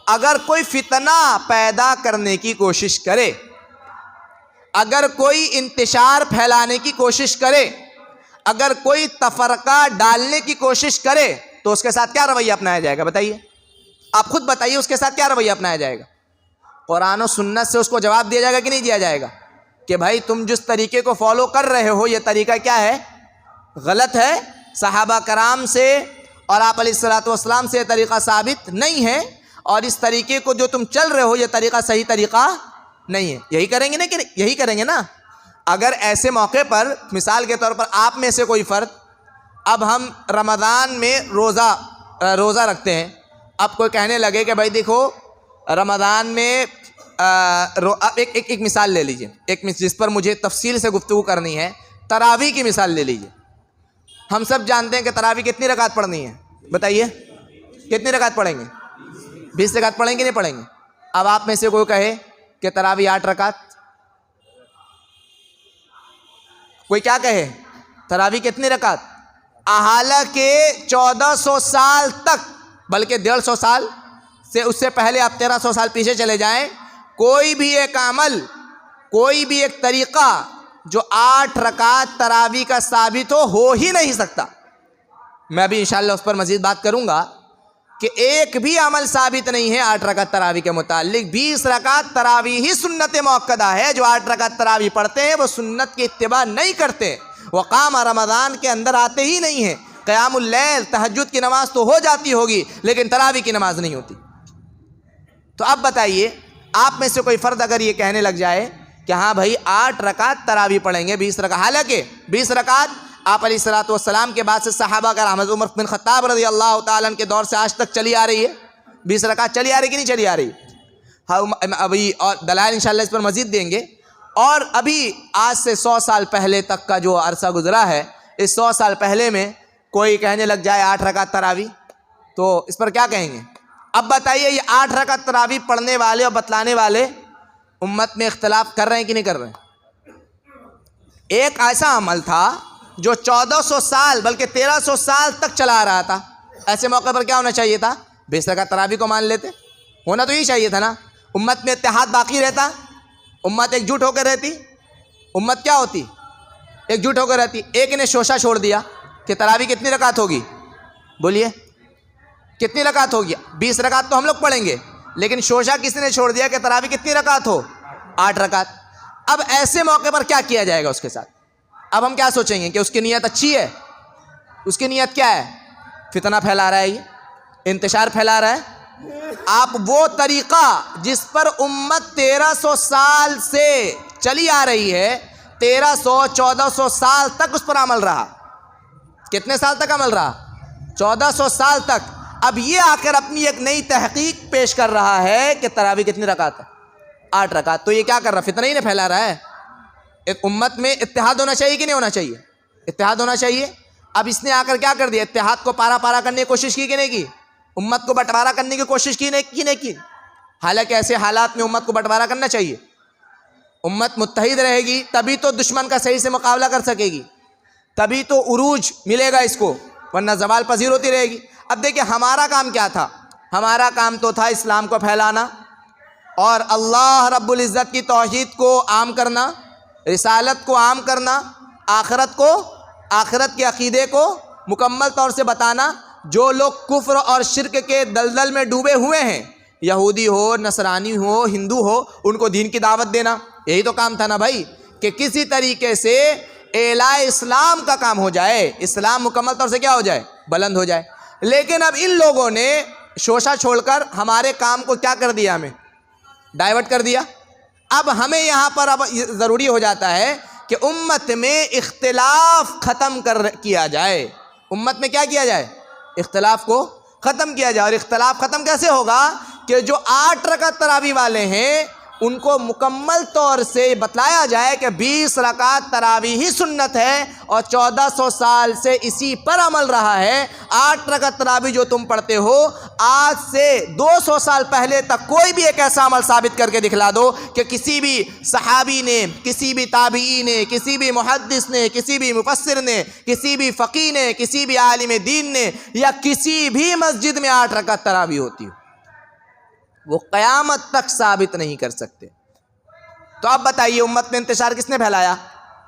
اگر کوئی فتنہ پیدا کرنے کی کوشش کرے، اگر کوئی انتشار پھیلانے کی کوشش کرے، اگر کوئی تفرقہ ڈالنے کی کوشش کرے تو اس کے ساتھ کیا رویہ اپنایا جائے گا؟ بتائیے، آپ خود بتائیے اس کے ساتھ کیا رویہ اپنایا جائے گا؟ قرآن و سنت سے اس کو جواب دیا جائے گا کہ نہیں دیا جائے گا کہ بھائی تم جس طریقے کو فالو کر رہے ہو یہ طریقہ کیا ہے؟ غلط ہے، صحابہ کرام سے اور آپ علیہ الصلوۃ والسلام سے یہ طریقہ ثابت نہیں ہے، اور اس طریقے کو جو تم چل رہے ہو یہ طریقہ صحیح طریقہ نہیں ہے۔ یہی کریں گے نا کہ یہی کریں گے نا؟ اگر ایسے موقع پر مثال کے طور پر آپ میں سے کوئی فرد، اب ہم رمضان میں روزہ رکھتے ہیں، اب کوئی کہنے لگے کہ بھائی دیکھو رمضان میں ایک مثال لے لیجئے، جس پر مجھے تفصیل سے گفتگو کرنی ہے، تراویح کی مثال لے لیجئے۔ ہم سب جانتے ہیں کہ تراویح کتنی رکعت پڑھنی ہے؟ بتائیے کتنی رکعت پڑھیں گے؟ 20 رکعت پڑھیں گے نہیں پڑھیں گے؟ اب آپ میں سے کوئی کہے کہ تراویح 8 رکعت، کوئی کیا کہے تراویح کتنی رکعت؟ حالانکہ 1400 سال تک، بلکہ 150 سال سے اس سے پہلے آپ 1300 سال پیچھے چلے جائیں، کوئی بھی ایک عمل، کوئی بھی ایک طریقہ جو 8 رکعت تراویح کا ثابت ہو ہی نہیں سکتا۔ میں ابھی انشاءاللہ اس پر مزید بات کروں گا کہ ایک بھی عمل ثابت نہیں ہے 8 رکعت تراویح کے متعلق۔ 20 رکعت تراویح ہی سنت موقدہ ہے۔ جو 8 رکعت تراویح پڑھتے ہیں وہ سنت کی اتباع نہیں کرتے، وہ قام رمضان کے اندر آتے ہی نہیں ہیں۔ قیام اللیل، تہجد کی نماز تو ہو جاتی ہوگی لیکن تراویح کی نماز نہیں ہوتی۔ تو اب بتائیے، آپ میں سے کوئی فرد اگر یہ کہنے لگ جائے کہ ہاں بھائی 8 رکعت تراویح پڑھیں گے 20 رکعت، حالانکہ 20 رکعت آپ علیہ الصلوۃ والسلام کے بعد سے صحابہ کا حضرت عمر بن خطاب رضی اللہ تعالیٰ عنہ کے دور سے آج تک چلی آ رہی ہے۔ 20 رکعت چلی آ رہی کہ نہیں چلی آ رہی؟ ابھی اور دلائل انشاءاللہ اس پر مزید دیں گے۔ اور ابھی آج سے 100 سال پہلے تک کا جو عرصہ گزرا ہے، اس 100 سال پہلے میں کوئی کہنے لگ جائے 8 رکعت تراویح، تو اس پر کیا کہیں گے؟ اب بتائیے، یہ 8 رکعت تراویح پڑھنے والے اور بتلانے والے امت میں اختلاف کر رہے ہیں کہ نہیں کر رہے ہیں؟ ایک ایسا عمل تھا جو 1400 سال بلکہ 1300 سال تک چلا آ رہا تھا، ایسے موقع پر کیا ہونا چاہیے تھا؟ 20 رکعت تراویح کو مان لیتے، ہونا تو یہ چاہیے تھا نا۔ امت میں اتحاد باقی رہتا، امت ایک جٹ ہو کر رہتی، امت کیا ہوتی؟ ایک جٹ ہو کر رہتی۔ ایک نے شوشہ چھوڑ دیا کہ تراویح کتنی رکعت ہوگی، بولیے کتنی رکعت ہوگی؟ 20 رکعت تو ہم لوگ پڑھیں گے، لیکن شوشہ کسی نے چھوڑ دیا کہ تراویح کتنی رکعت ہو؟ 8 رکعت۔ اب ایسے موقع پر کیا کیا جائے گا اس کے ساتھ؟ اب ہم کیا سوچیں گے کہ اس کی نیت اچھی ہے؟ اس کی نیت کیا ہے؟ فتنہ پھیلا رہا ہے، یہ انتشار پھیلا رہا ہے۔ آپ وہ طریقہ جس پر امت 1300 سال سے چلی آ رہی ہے، 1300-1400 سال تک اس پر عمل رہا۔ کتنے سال تک عمل رہا؟ 1400 سال تک۔ اب یہ آ کر اپنی ایک نئی تحقیق پیش کر رہا ہے کہ تراویح کتنی رکعت ہے؟ 8 رکعت۔ تو یہ کیا کر رہا ہے؟ فتنہ ہی نہیں پھیلا رہا ہے۔ ایک امت میں اتحاد ہونا چاہیے کہ نہیں ہونا چاہیے؟ اتحاد ہونا چاہیے۔ اب اس نے آ کر کیا کر دیا؟ اتحاد کو پارا پارا کرنے کی کوشش کی کہ نہیں کی؟ امت کو بٹوارا کرنے کی کوشش کی نہیں کی؟ حالانکہ ایسے حالات میں امت کو بٹوارا کرنا چاہیے۔ امت متحد رہے گی تبھی تو دشمن کا صحیح سے مقابلہ کر سکے گی، تبھی تو عروج ملے گا اس کو، ورنہ زوال پذیر ہوتی رہے گی۔ اب دیکھیں ہمارا کام کیا تھا؟ ہمارا کام تو تھا اسلام کو پھیلانا اور اللہ رب العزت کی توحید کو عام کرنا، رسالت کو عام کرنا، آخرت کے عقیدے کو مکمل طور سے بتانا۔ جو لوگ کفر اور شرک کے دلدل میں ڈوبے ہوئے ہیں، یہودی ہو، نصرانی ہو، ہندو ہو، ان کو دین کی دعوت دینا، یہی تو کام تھا نا بھائی، کہ کسی طریقے سے اعلاء اسلام کا کام ہو جائے، اسلام مکمل طور سے کیا ہو جائے؟ بلند ہو جائے۔ لیکن اب ان لوگوں نے شوشہ چھوڑ کر ہمارے کام کو کیا کر دیا؟ ہمیں ڈائیورٹ کر دیا۔ اب ہمیں یہاں پر اب ضروری ہو جاتا ہے کہ امت میں اختلاف ختم کیا جائے۔ امت میں کیا کیا جائے؟ اختلاف کو ختم کیا جائے۔ اور اختلاف ختم کیسے ہوگا؟ کہ جو 8 رکعت تراویح والے ہیں ان کو مکمل طور سے بتلایا جائے کہ 20 رکعت تراویح ہی سنت ہے اور 1400 سال سے اسی پر عمل رہا ہے۔ 8 رکعت تراویح جو تم پڑھتے ہو، آج سے 200 سال پہلے تک کوئی بھی ایک ایسا عمل ثابت کر کے دکھلا دو کہ کسی بھی صحابی نے، کسی بھی تابعی نے، کسی بھی محدث نے، کسی بھی مفسر نے، کسی بھی فقیہ نے، کسی بھی عالم دین نے، یا کسی بھی مسجد میں 8 رکعت تراویح ہوتی ہو، وہ قیامت تک ثابت نہیں کر سکتے۔ تو اب بتائیے امت میں انتشار کس نے پھیلایا؟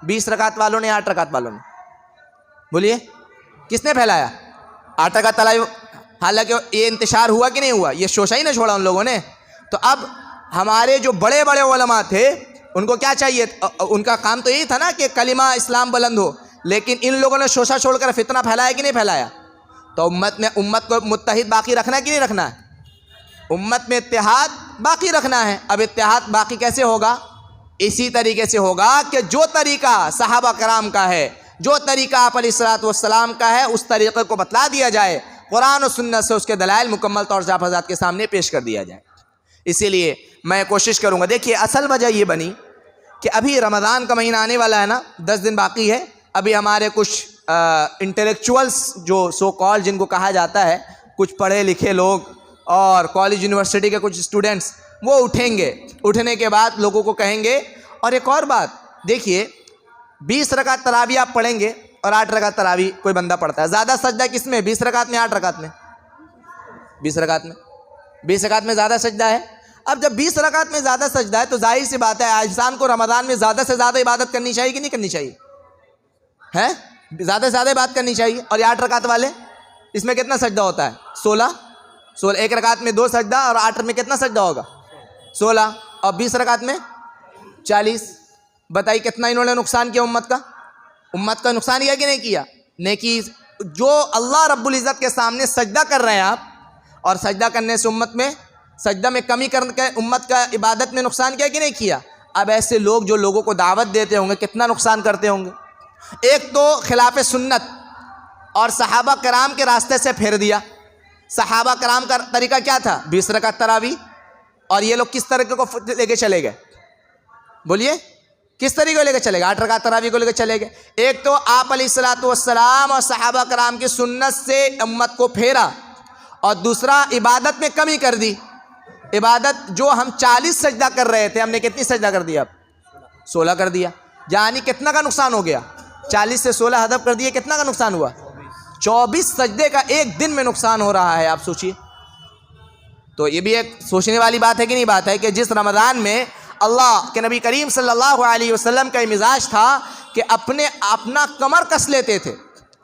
20 رکعت والوں نے، 8 رکعت والوں نے؟ بولیے کس نے پھیلایا؟ 8 رکعت تراویح۔ حالانکہ یہ انتشار ہوا کہ نہیں ہوا؟ یہ شوشہ ہی نہ چھوڑا ان لوگوں نے۔ تو اب ہمارے جو بڑے بڑے علماء تھے ان کو کیا چاہیے؟ ان کا کام تو یہی تھا نا کہ کلمہ اسلام بلند ہو، لیکن ان لوگوں نے شوشہ چھوڑ کر فتنہ پھیلایا کہ نہیں پھیلایا؟ تو امت کو متحد باقی رکھنا ہے کہ نہیں رکھنا ہے؟ امت میں اتحاد باقی رکھنا ہے۔ اب اتحاد باقی کیسے ہوگا؟ اسی طریقے سے ہوگا کہ جو طریقہ صحابہ کرام کا ہے، جو طریقہ آپ علیہ الصلوۃ والسلام کا ہے، اس طریقے کو بتلا دیا جائے، قرآن و سنت سے اس کے دلائل مکمل طور سے آپ حضرات کے سامنے پیش کر دیا جائے۔ اسی لیے میں کوشش کروں گا۔ دیکھیے اصل وجہ یہ بنی کہ ابھی رمضان کا مہینہ آنے والا ہے نا، 10 دن باقی ہے۔ ابھی ہمارے کچھ انٹلیکچوئلس جو سو کال جن کو کہا جاتا ہے، کچھ پڑھے لکھے لوگ اور کالج یونیورسٹی کے کچھ اسٹوڈنٹس، وہ اٹھیں گے، اٹھنے کے بعد لوگوں کو کہیں گے۔ اور ایک اور بات دیکھیے، 20 رکعت تراویح آپ پڑھیں گے اور 8 رکعت تراویح کوئی بندہ پڑھتا ہے، زیادہ سجدہ کس میں؟ 20 رکعت میں 8 رکعت میں؟ 20 رکعت میں 20 رکعت میں زیادہ سجدہ ہے۔ اب جب 20 رکعت میں زیادہ سجدہ ہے تو ظاہر سی بات ہے انسان کو رمضان میں زیادہ سے زیادہ عبادت کرنی چاہیے کہ نہیں کرنی چاہیے؟ ہے زیادہ سے زیادہ بات کرنی چاہیے۔ اور یہ 8 رکعت والے، اس میں کتنا سجدہ ہوتا ہے؟ 16 ایک رکعت میں 2 سجدہ، اور 8 میں کتنا سجدہ ہوگا؟ 16، اور 20 رکعت میں 40۔ بتائیے کتنا انہوں نے نقصان کیا امت کا نقصان کیا کہ نہیں کیا؟ نیکی جو اللہ رب العزت کے سامنے سجدہ کر رہے ہیں آپ، اور سجدہ کرنے سے امت میں سجدہ میں کمی کر کے امت کا عبادت میں نقصان کیا کہ نہیں کیا؟ اب ایسے لوگ جو لوگوں کو دعوت دیتے ہوں گے کتنا نقصان کرتے ہوں گے۔ ایک تو خلاف سنت اور صحابہ کرام کے راستے سے پھیر دیا۔ صحابہ کرام کا طریقہ کیا تھا؟ 20 رکعت تراویح، اور یہ لوگ کس طریقے کو لے کے چلے گئے؟ بولیے کس طریقے کو لے کے چلے گئے؟ 8 رکعت تراویح کو لے کے چلے گئے۔ ایک تو آپ علیہ الصلوۃ والسلام اور صحابہ کرام کی سنت سے امت کو پھیرا، اور دوسرا عبادت میں کمی کر دی۔ عبادت جو ہم 40 سجدہ کر رہے تھے، ہم نے کتنی سجدہ کر دیا؟ اب 16 کر دیا، یعنی کتنا کا نقصان ہو گیا؟ 40 سے 16 حذف کر دیے، کتنا کا نقصان ہوا؟ 24 سجدے کا ایک دن میں نقصان ہو رہا ہے، آپ سوچئے۔ تو یہ بھی ایک سوچنے والی بات ہے کہ نہیں بات ہے کہ جس رمضان میں اللہ کے نبی کریم صلی اللہ علیہ وسلم کا مزاج تھا کہ اپنا کمر کس لیتے تھے،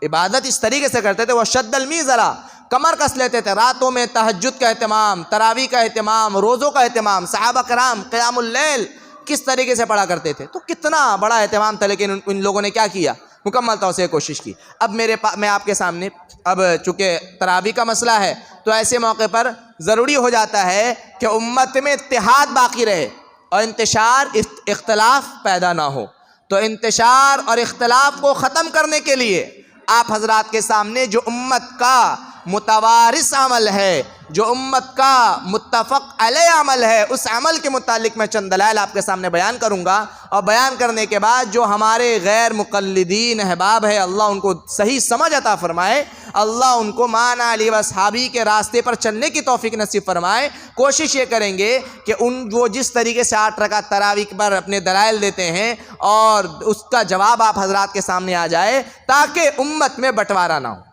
عبادت اس طریقے سے کرتے تھے، وہ شد المیزرا، کمر کس لیتے تھے، راتوں میں تہجد کا اہتمام، تراویح کا اہتمام، روزوں کا اہتمام، صحابہ کرام قیام اللیل کس طریقے سے پڑھا کرتے تھے، تو کتنا بڑا اہتمام تھا، لیکن ان لوگوں نے کیا کیا؟ مکمل طور سے کوشش کی۔ اب میں آپ کے سامنے، اب چونکہ تراویح کا مسئلہ ہے تو ایسے موقع پر ضروری ہو جاتا ہے کہ امت میں اتحاد باقی رہے اور انتشار اختلاف پیدا نہ ہو۔ تو انتشار اور اختلاف کو ختم کرنے کے لیے آپ حضرات کے سامنے جو امت کا متوارث عمل ہے، جو امت کا متفق علیہ عمل ہے، اس عمل کے متعلق میں چند دلائل آپ کے سامنے بیان کروں گا، اور بیان کرنے کے بعد جو ہمارے غیر مقلدین احباب ہے، اللہ ان کو صحیح سمجھ عطا فرمائے، اللہ ان کو مانا علی و اصحابی کے راستے پر چلنے کی توفیق نصیب فرمائے۔ کوشش یہ کریں گے کہ وہ جس طریقے سے 8 رکعت تراویح پر اپنے دلائل دیتے ہیں اور اس کا جواب آپ حضرات کے سامنے آ جائے، تاکہ امت میں بٹوارا نہ ہو۔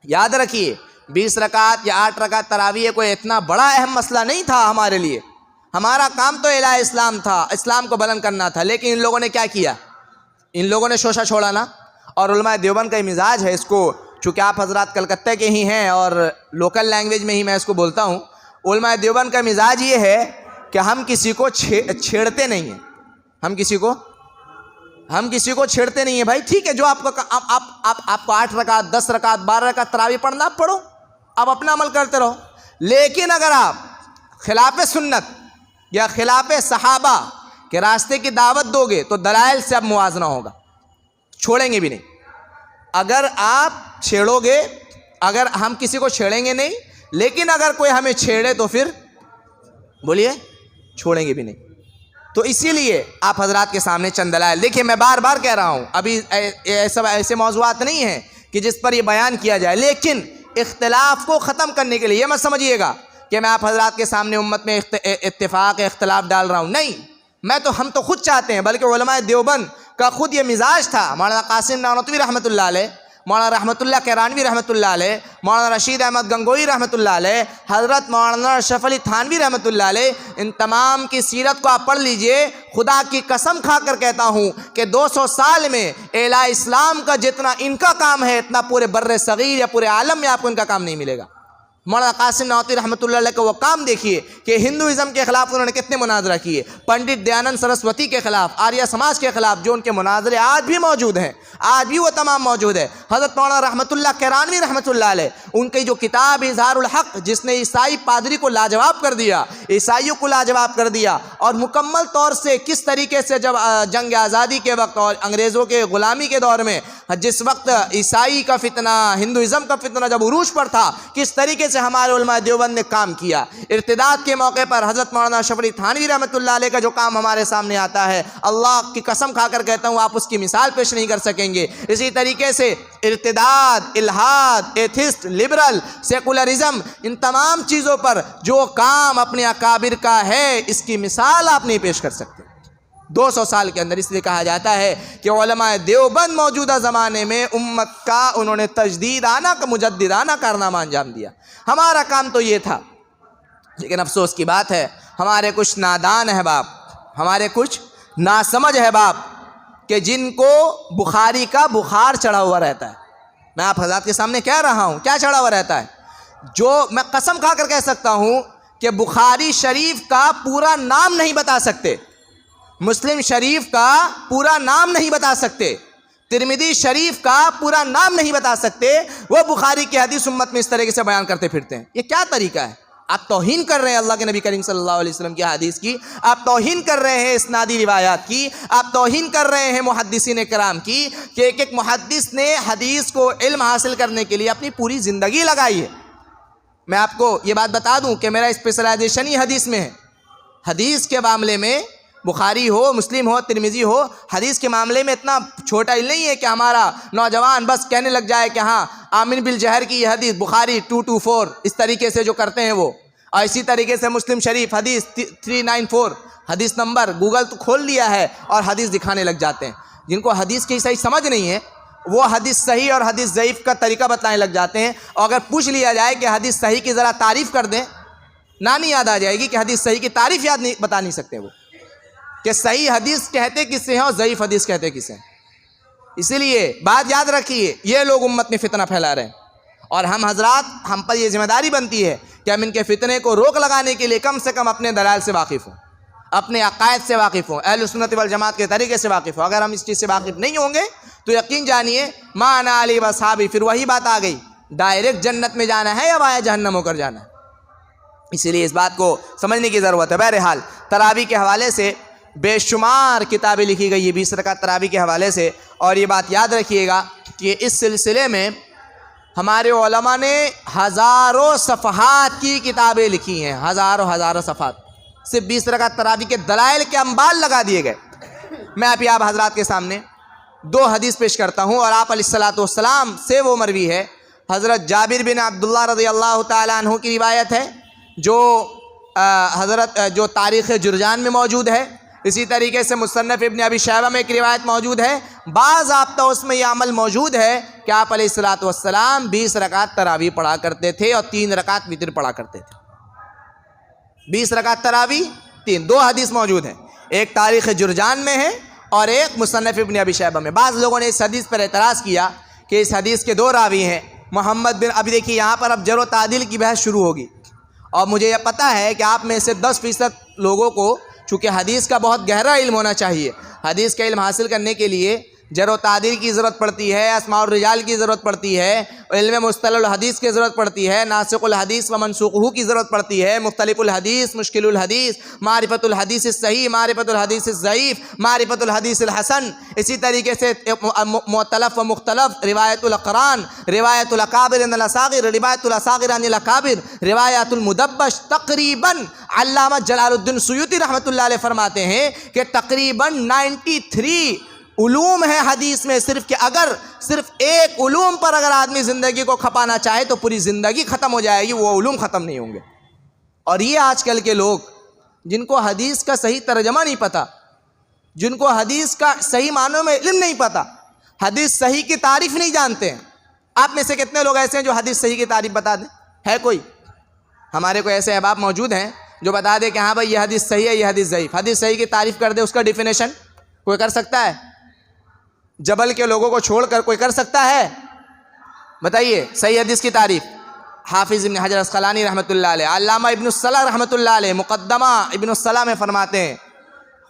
یاد رکھیے 20 رکعت یا 8 رکعت تراویح کوئی اتنا بڑا اہم مسئلہ نہیں تھا ہمارے لیے، ہمارا کام تو اعلاء اسلام تھا، اسلام کو بلند کرنا تھا، لیکن ان لوگوں نے کیا کیا؟ ان لوگوں نے شوشہ چھوڑا نا۔ اور علماء دیوبند کا مزاج ہے، اس کو چونکہ آپ حضرات کلکتہ کے ہی ہیں اور لوکل لینگویج میں ہی میں اس کو بولتا ہوں، علماء دیوبند کا مزاج یہ ہے کہ ہم کسی کو چھیڑتے نہیں ہیں، ہم کسی کو چھیڑتے نہیں ہیں۔ بھائی ٹھیک ہے، جو آپ کو 8 رکعت 10 رکعت 12 رکعت تراویح پڑھنا آپ پڑھو، آپ اپنا عمل کرتے رہو، لیکن اگر آپ خلاف سنت یا خلاف صحابہ کے راستے کی دعوت دو گے تو دلائل سے اب موازنہ ہوگا، چھوڑیں گے بھی نہیں۔ اگر آپ چھیڑو گے، اگر ہم کسی کو چھیڑیں گے نہیں، لیکن اگر کوئی ہمیں چھیڑے تو پھر بولیے چھوڑیں گے بھی نہیں۔ تو اسی لیے آپ حضرات کے سامنے چند دلائل دیکھیے، میں بار بار کہہ رہا ہوں، ابھی ایسے موضوعات نہیں ہیں کہ جس پر یہ بیان کیا جائے، لیکن اختلاف کو ختم کرنے کے لیے یہ مت سمجھیے گا کہ میں آپ حضرات کے سامنے امت میں اتفاق اختلاف ڈال رہا ہوں، نہیں، ہم تو خود چاہتے ہیں، بلکہ علماء دیوبند کا خود یہ مزاج تھا۔ مولانا قاسم نانوتوی رحمۃ اللہ علیہ، مولانا رحمۃ اللہ کیرانوی رحمۃ اللہ علیہ، مولانا رشید احمد گنگوئی رحمۃ اللہ علیہ، حضرت مولانا اشرف علی تھانوی رحمۃ اللہ علیہ، ان تمام کی سیرت کو آپ پڑھ لیجئے۔ خدا کی قسم کھا کر کہتا ہوں کہ 200 سال میں اعلاء اسلام کا جتنا ان کا کام ہے، اتنا پورے بر صغیر یا پورے عالم میں آپ کو ان کا کام نہیں ملے گا۔ مولانا قاسم نانوتوی رحمۃ اللہ علیہ کو وہ کام دیکھیے کہ ہندوازم کے خلاف انہوں نے کتنے مناظرہ کیے، پنڈت دیانند سرسوتی کے خلاف، آریہ سماج کے خلاف، جو ان کے مناظرے آج بھی موجود ہیں، آج بھی وہ تمام موجود ہے۔ حضرت مولانا رحمۃ اللہ کیرانوی رحمۃ اللہ علیہ، ان کی جو کتاب اظہار الحق، جس نے عیسائی پادری کو لاجواب کر دیا، عیسائیوں کو لاجواب کر دیا، اور مکمل طور سے کس طریقے سے جب جنگ آزادی کے وقت اور انگریزوں کے غلامی کے دور میں جس وقت عیسائی کا فتنہ، ہندوازم کا فتنہ جب عروج پر تھا، کس طریقے سے ہمارے علماء دیوبند نے کام کیا۔ ارتداد کے موقع پر حضرت مولانا اشرف علی تھانوی رحمۃ اللہ علیہ کا جو کام ہمارے سامنے آتا ہے، اللہ کی قسم کھا کر کہتا ہوں آپ اس کی مثال پیش نہیں کر سکیں گے۔ اسی طریقے سے ارتداد، الحاد، ایتھسٹ، لبرل، سیکولرزم، ان تمام چیزوں پر جو کام اپنے اکابر کا ہے، اس کی مثال آپ نہیں پیش کر سکتے۔ 200 سال کے اندر. اس لیے کہا جاتا ہے کہ علماء دیوبند موجودہ زمانے میں امت کا انہوں نے تجدیدانہ کا مجددانہ کارنامہ انجام دیا. ہمارا کام تو یہ تھا. لیکن افسوس کی بات ہے ہمارے کچھ نادان احباب، ہمارے کچھ ناسمجھ احباب کہ جن کو بخاری کا بخار چڑھا ہوا رہتا ہے. میں آپ حضرات کے سامنے کہہ رہا ہوں کیا چڑھا ہوا رہتا ہے. جو میں قسم کھا کر کہہ سکتا ہوں کہ بخاری شریف کا پورا نام نہیں بتا سکتے، مسلم شریف کا پورا نام نہیں بتا سکتے، ترمذی شریف کا پورا نام نہیں بتا سکتے، وہ بخاری کی حدیث امت میں اس طریقے سے بیان کرتے پھرتے ہیں. یہ کیا طریقہ ہے؟ آپ توہین کر رہے ہیں اللہ کے نبی کریم صلی اللہ علیہ وسلم کی حدیث کی، آپ توہین کر رہے ہیں اسنادی روایات کی، آپ توہین کر رہے ہیں محدثین کرام کی کہ ایک ایک محدث نے حدیث کو علم حاصل کرنے کے لیے اپنی پوری زندگی لگائی ہے. میں آپ کو یہ بات بتا دوں کہ میرا اسپیشلائزیشن ہی حدیث میں ہے. حدیث کے معاملے میں بخاری ہو، مسلم ہو، ترمذی ہو، حدیث کے معاملے میں اتنا چھوٹا علم نہیں ہے کہ ہمارا نوجوان بس کہنے لگ جائے کہ ہاں آمن بالجہر کی یہ حدیث بخاری 224 اس طریقے سے جو کرتے ہیں وہ، اور اسی طریقے سے مسلم شریف حدیث 394 حدیث نمبر گوگل تو کھول لیا ہے اور حدیث دکھانے لگ جاتے ہیں. جن کو حدیث کی صحیح سمجھ نہیں ہے وہ حدیث صحیح اور حدیث ضعیف کا طریقہ بتلانے لگ جاتے ہیں. اور اگر پوچھ لیا جائے کہ حدیث صحیح کی ذرا تعریف کر دیں، نہیں یاد آ جائے گی کہ حدیث صحیح کی تعریف یاد نہیں بتا نہیں سکتے وہ، کہ صحیح حدیث کہتے کس سے ہیں اور ضعیف حدیث کہتے کس سے ہیں. اسی لیے بات یاد رکھیے، یہ لوگ امت میں فتنہ پھیلا رہے ہیں اور ہم حضرات، ہم پر یہ ذمہ داری بنتی ہے کہ ہم ان کے فتنے کو روک لگانے کے لیے کم سے کم اپنے دلائل سے واقف ہوں، اپنے عقائد سے واقف ہوں، اہل سنت والجماعت کے طریقے سے واقف ہوں. اگر ہم اس چیز سے واقف نہیں ہوں گے تو یقین جانیے ما انا علی و اصحابی، پھر وہی بات آ گئی، ڈائریکٹ جنت میں جانا ہے یا وایا جہنم ہو کر جانا ہے. اسی لیے اس بات کو سمجھنے کی ضرورت ہے. بہرحال تراویح کے حوالے سے بے شمار کتابیں لکھی گئی ہے 20 رکعت تراویح کے حوالے سے، اور یہ بات یاد رکھیے گا کہ اس سلسلے میں ہمارے علماء نے ہزاروں صفحات کی کتابیں لکھی ہیں، ہزاروں صفحات. صرف 20 رکعت تراویح کے دلائل کے انبال لگا دیے گئے. میں ابھی آپ حضرات کے سامنے 2 حدیث پیش کرتا ہوں، اور آپ علیہ الصلوۃ والسلام سے وہ مروی ہے. حضرت جابر بن عبداللہ رضی اللہ تعالیٰ عنہ کی روایت ہے جو تاریخ جرجان میں موجود ہے. اسی طریقے سے مصنف ابن ابی شیبہ میں ایک روایت موجود ہے. بعض ضابطہ اس میں یہ عمل موجود ہے کہ آپ علیہ الصلوۃ والسلام 20 رکعت تراویح پڑھا کرتے تھے اور 3 رکعت وتر پڑھا کرتے تھے. 20 رکعت تراویح 3، 2 حدیث موجود ہیں، ایک تاریخ جرجان میں ہے اور ایک مصنف ابن ابی شیبہ میں. بعض لوگوں نے اس حدیث پر اعتراض کیا کہ اس حدیث کے 2 راوی ہیں، محمد بن، ابھی دیکھیے یہاں پر اب جر و تعدیل کی بحث شروع ہوگی، اور مجھے یہ پتہ ہے کہ آپ میں سے 10% لوگوں کو چونکہ حدیث کا بہت گہرا علم ہونا چاہیے، حدیث کا علم حاصل کرنے کے لیے جر و تعدیل کی ضرورت پڑتی ہے، اسماء الرجال کی ضرورت پڑتی ہے، علم مصطلح الحدیث کی ضرورت پڑتی ہے، ناسخ الحدیث و منسوخہ کی ضرورت پڑتی ہے، مختلف الحدیث، مشکل الحدیث، معرفت الحدیث الصحیح، معرفت الحدیث الضعیف، معرفت الحدیث الحسن. اسی طریقے سے مؤتلف و مختلف، روایت الاقران، روایت الاکابر عن الاصاغر، روایت الاصاغر عن الاکابر، روایات المدبش. تقریباً علامہ جلال الدین سیوطی رحمۃ اللہ علیہ فرماتے ہیں کہ تقریباً 93 علوم ہے حدیث میں، صرف کہ اگر صرف ایک علوم پر اگر آدمی زندگی کو کھپانا چاہے تو پوری زندگی ختم ہو جائے گی، وہ علوم ختم نہیں ہوں گے. اور یہ آج کل کے لوگ جن کو حدیث کا صحیح ترجمہ نہیں پتہ، جن کو حدیث کا صحیح معنوں میں علم نہیں پتہ، حدیث صحیح کی تعریف نہیں جانتے ہیں. آپ میں سے کتنے لوگ ایسے ہیں جو حدیث صحیح کی تعریف بتا دیں؟ ہے کوئی؟ ہمارے کوئی ایسے احباب موجود ہیں جو بتا دے کہ ہاں بھائی یہ حدیث صحیح ہے، یہ حدیث ضعیف. حدیث صحیح کی تعریف کر دے، اس کا ڈیفینیشن کوئی کر سکتا ہے؟ جبل کے لوگوں کو چھوڑ کر کوئی کر سکتا ہے؟ بتائیے صحیح حدیث کی تعریف. حافظ ابن حجر عسقلانی رحمۃ اللہ علیہ، علامہ ابن الصلاح رحمۃ اللہ علیہ مقدمہ ابن الصلاح میں فرماتے ہیں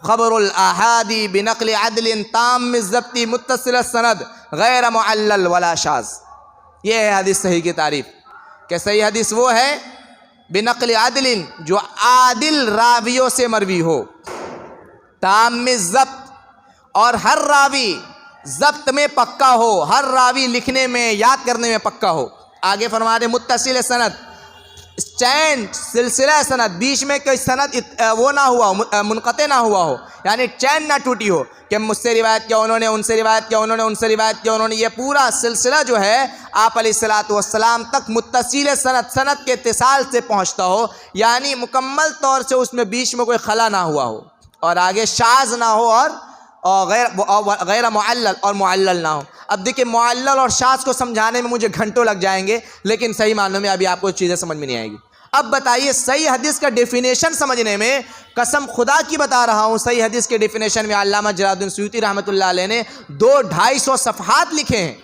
خبر الاحادی بنقل عدل تام الضبط متصل السند غیر معلل ولا شاذ. یہ ہے حدیث صحیح کی تعریف، کہ صحیح حدیث وہ ہے بنقل عدل، جو عادل راویوں سے مروی ہو، تام الضبط، اور ہر راوی ضبط میں پکا ہو، ہر راوی لکھنے میں یاد کرنے میں پکا ہو. آگے فرما رہے متصل سند، چین سلسلہ سند، بیچ میں کوئی سند وہ نہ ہوا ہو، منقطع نہ ہوا ہو، یعنی چین نہ ٹوٹی ہو کہ مجھ سے روایت کیا انہوں نے، ان سے روایت کیا انہوں نے، ان سے روایت کیا انہوں نے. یہ پورا سلسلہ جو ہے آپ علیہ الصلوۃ والسلام تک متصل سند کے اتصال سے پہنچتا ہو، یعنی مکمل طور سے اس میں بیچ میں کوئی خلا نہ ہوا ہو. اور آگے شاذ نہ ہو اور غیر معلل اور معلل نہ ہو. اب دیکھیں معلل اور شاذ کو سمجھانے میں مجھے گھنٹوں لگ جائیں گے، لیکن صحیح معنوں میں ابھی آپ کو چیزیں سمجھ میں نہیں آئے گی. اب بتائیے صحیح حدیث کا ڈیفینیشن سمجھنے میں، قسم خدا کی بتا رہا ہوں، صحیح حدیث کے ڈیفینیشن میں علامہ جلال الدین سیوطی رحمۃ اللہ علیہ نے 200-250 صفحات لکھے ہیں.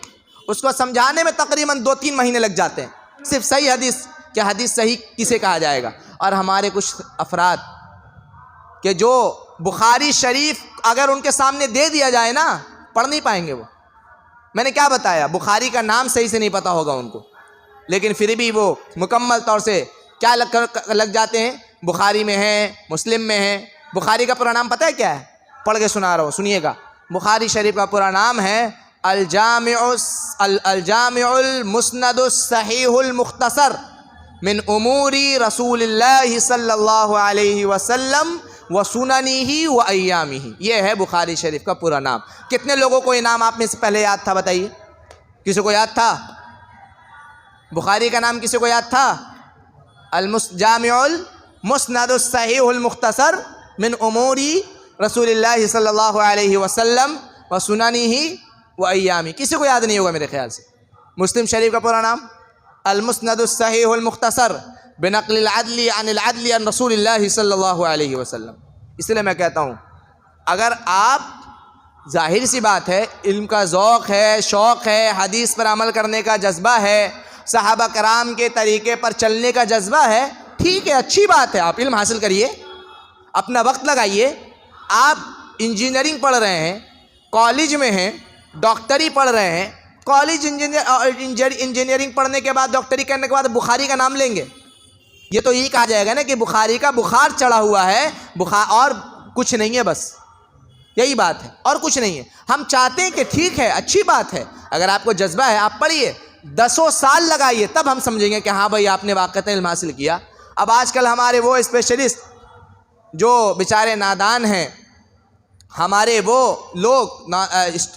اس کو سمجھانے میں تقریباً 2-3 مہینے لگ جاتے ہیں، صرف صحیح حدیث کہ حدیث صحیح کسے کہا جائے گا. اور ہمارے کچھ افراد کہ جو بخاری شریف اگر ان کے سامنے دے دیا جائے نا، پڑھ نہیں پائیں گے. وہ میں نے کیا بتایا، بخاری کا نام صحیح سے نہیں پتا ہوگا ان کو، لیکن پھر بھی وہ مکمل طور سے کیا لگ جاتے ہیں، بخاری میں ہے، مسلم میں ہے. بخاری کا پورا نام پتہ ہے کیا ہے؟ پڑھ کے سنا رہا ہوں، سنیے گا. بخاری شریف کا پورا نام ہے الجامع المسند الصحیح المختصر من امور رسول اللہ صلی اللہ علیہ وسلم و سننہ و ایامہ. یہ ہے بخاری شریف کا پورا نام. کتنے لوگوں کو یہ نام آپ میں سے پہلے یاد تھا؟ بتائیے، کسی کو یاد تھا؟ بخاری کا نام کسی کو یاد تھا؟ جامع المسند الصحیح المختصر من امور رسول اللہ صلی اللہ علیہ وسلم و سننہ و ایامہ. کسی کو یاد نہیں ہوگا میرے خیال سے. مسلم شریف کا پورا نام المسند الصحیح المختصر بنقل العدل عن رسول اللہ صلی اللہ علیہ وسلم. اس لیے میں کہتا ہوں، اگر آپ، ظاہر سی بات ہے، علم کا ذوق ہے، شوق ہے، حدیث پر عمل کرنے کا جذبہ ہے، صحابہ کرام کے طریقے پر چلنے کا جذبہ ہے، ٹھیک ہے، اچھی بات ہے، آپ علم حاصل کریے، اپنا وقت لگائیے. آپ انجینئرنگ پڑھ رہے ہیں، کالج میں ہیں، ڈاکٹری پڑھ رہے ہیں، کالج انجینئرنگ پڑھنے کے بعد، ڈاکٹری کرنے کے بعد بخاری کا نام لیں گے، یہ تو یہی کہا جائے گا نا کہ بخاری کا بخار چڑھا ہوا ہے، اور کچھ نہیں ہے، بس یہی بات ہے، اور کچھ نہیں ہے. ہم چاہتے ہیں کہ ٹھیک ہے، اچھی بات ہے، اگر آپ کو جذبہ ہے آپ پڑھیے، 10 سال لگائیے، تب ہم سمجھیں گے کہ ہاں بھائی آپ نے واقعتاً علم حاصل کیا. اب آج کل ہمارے وہ اسپیشلسٹ جو بیچارے نادان ہیں، ہمارے وہ لوگ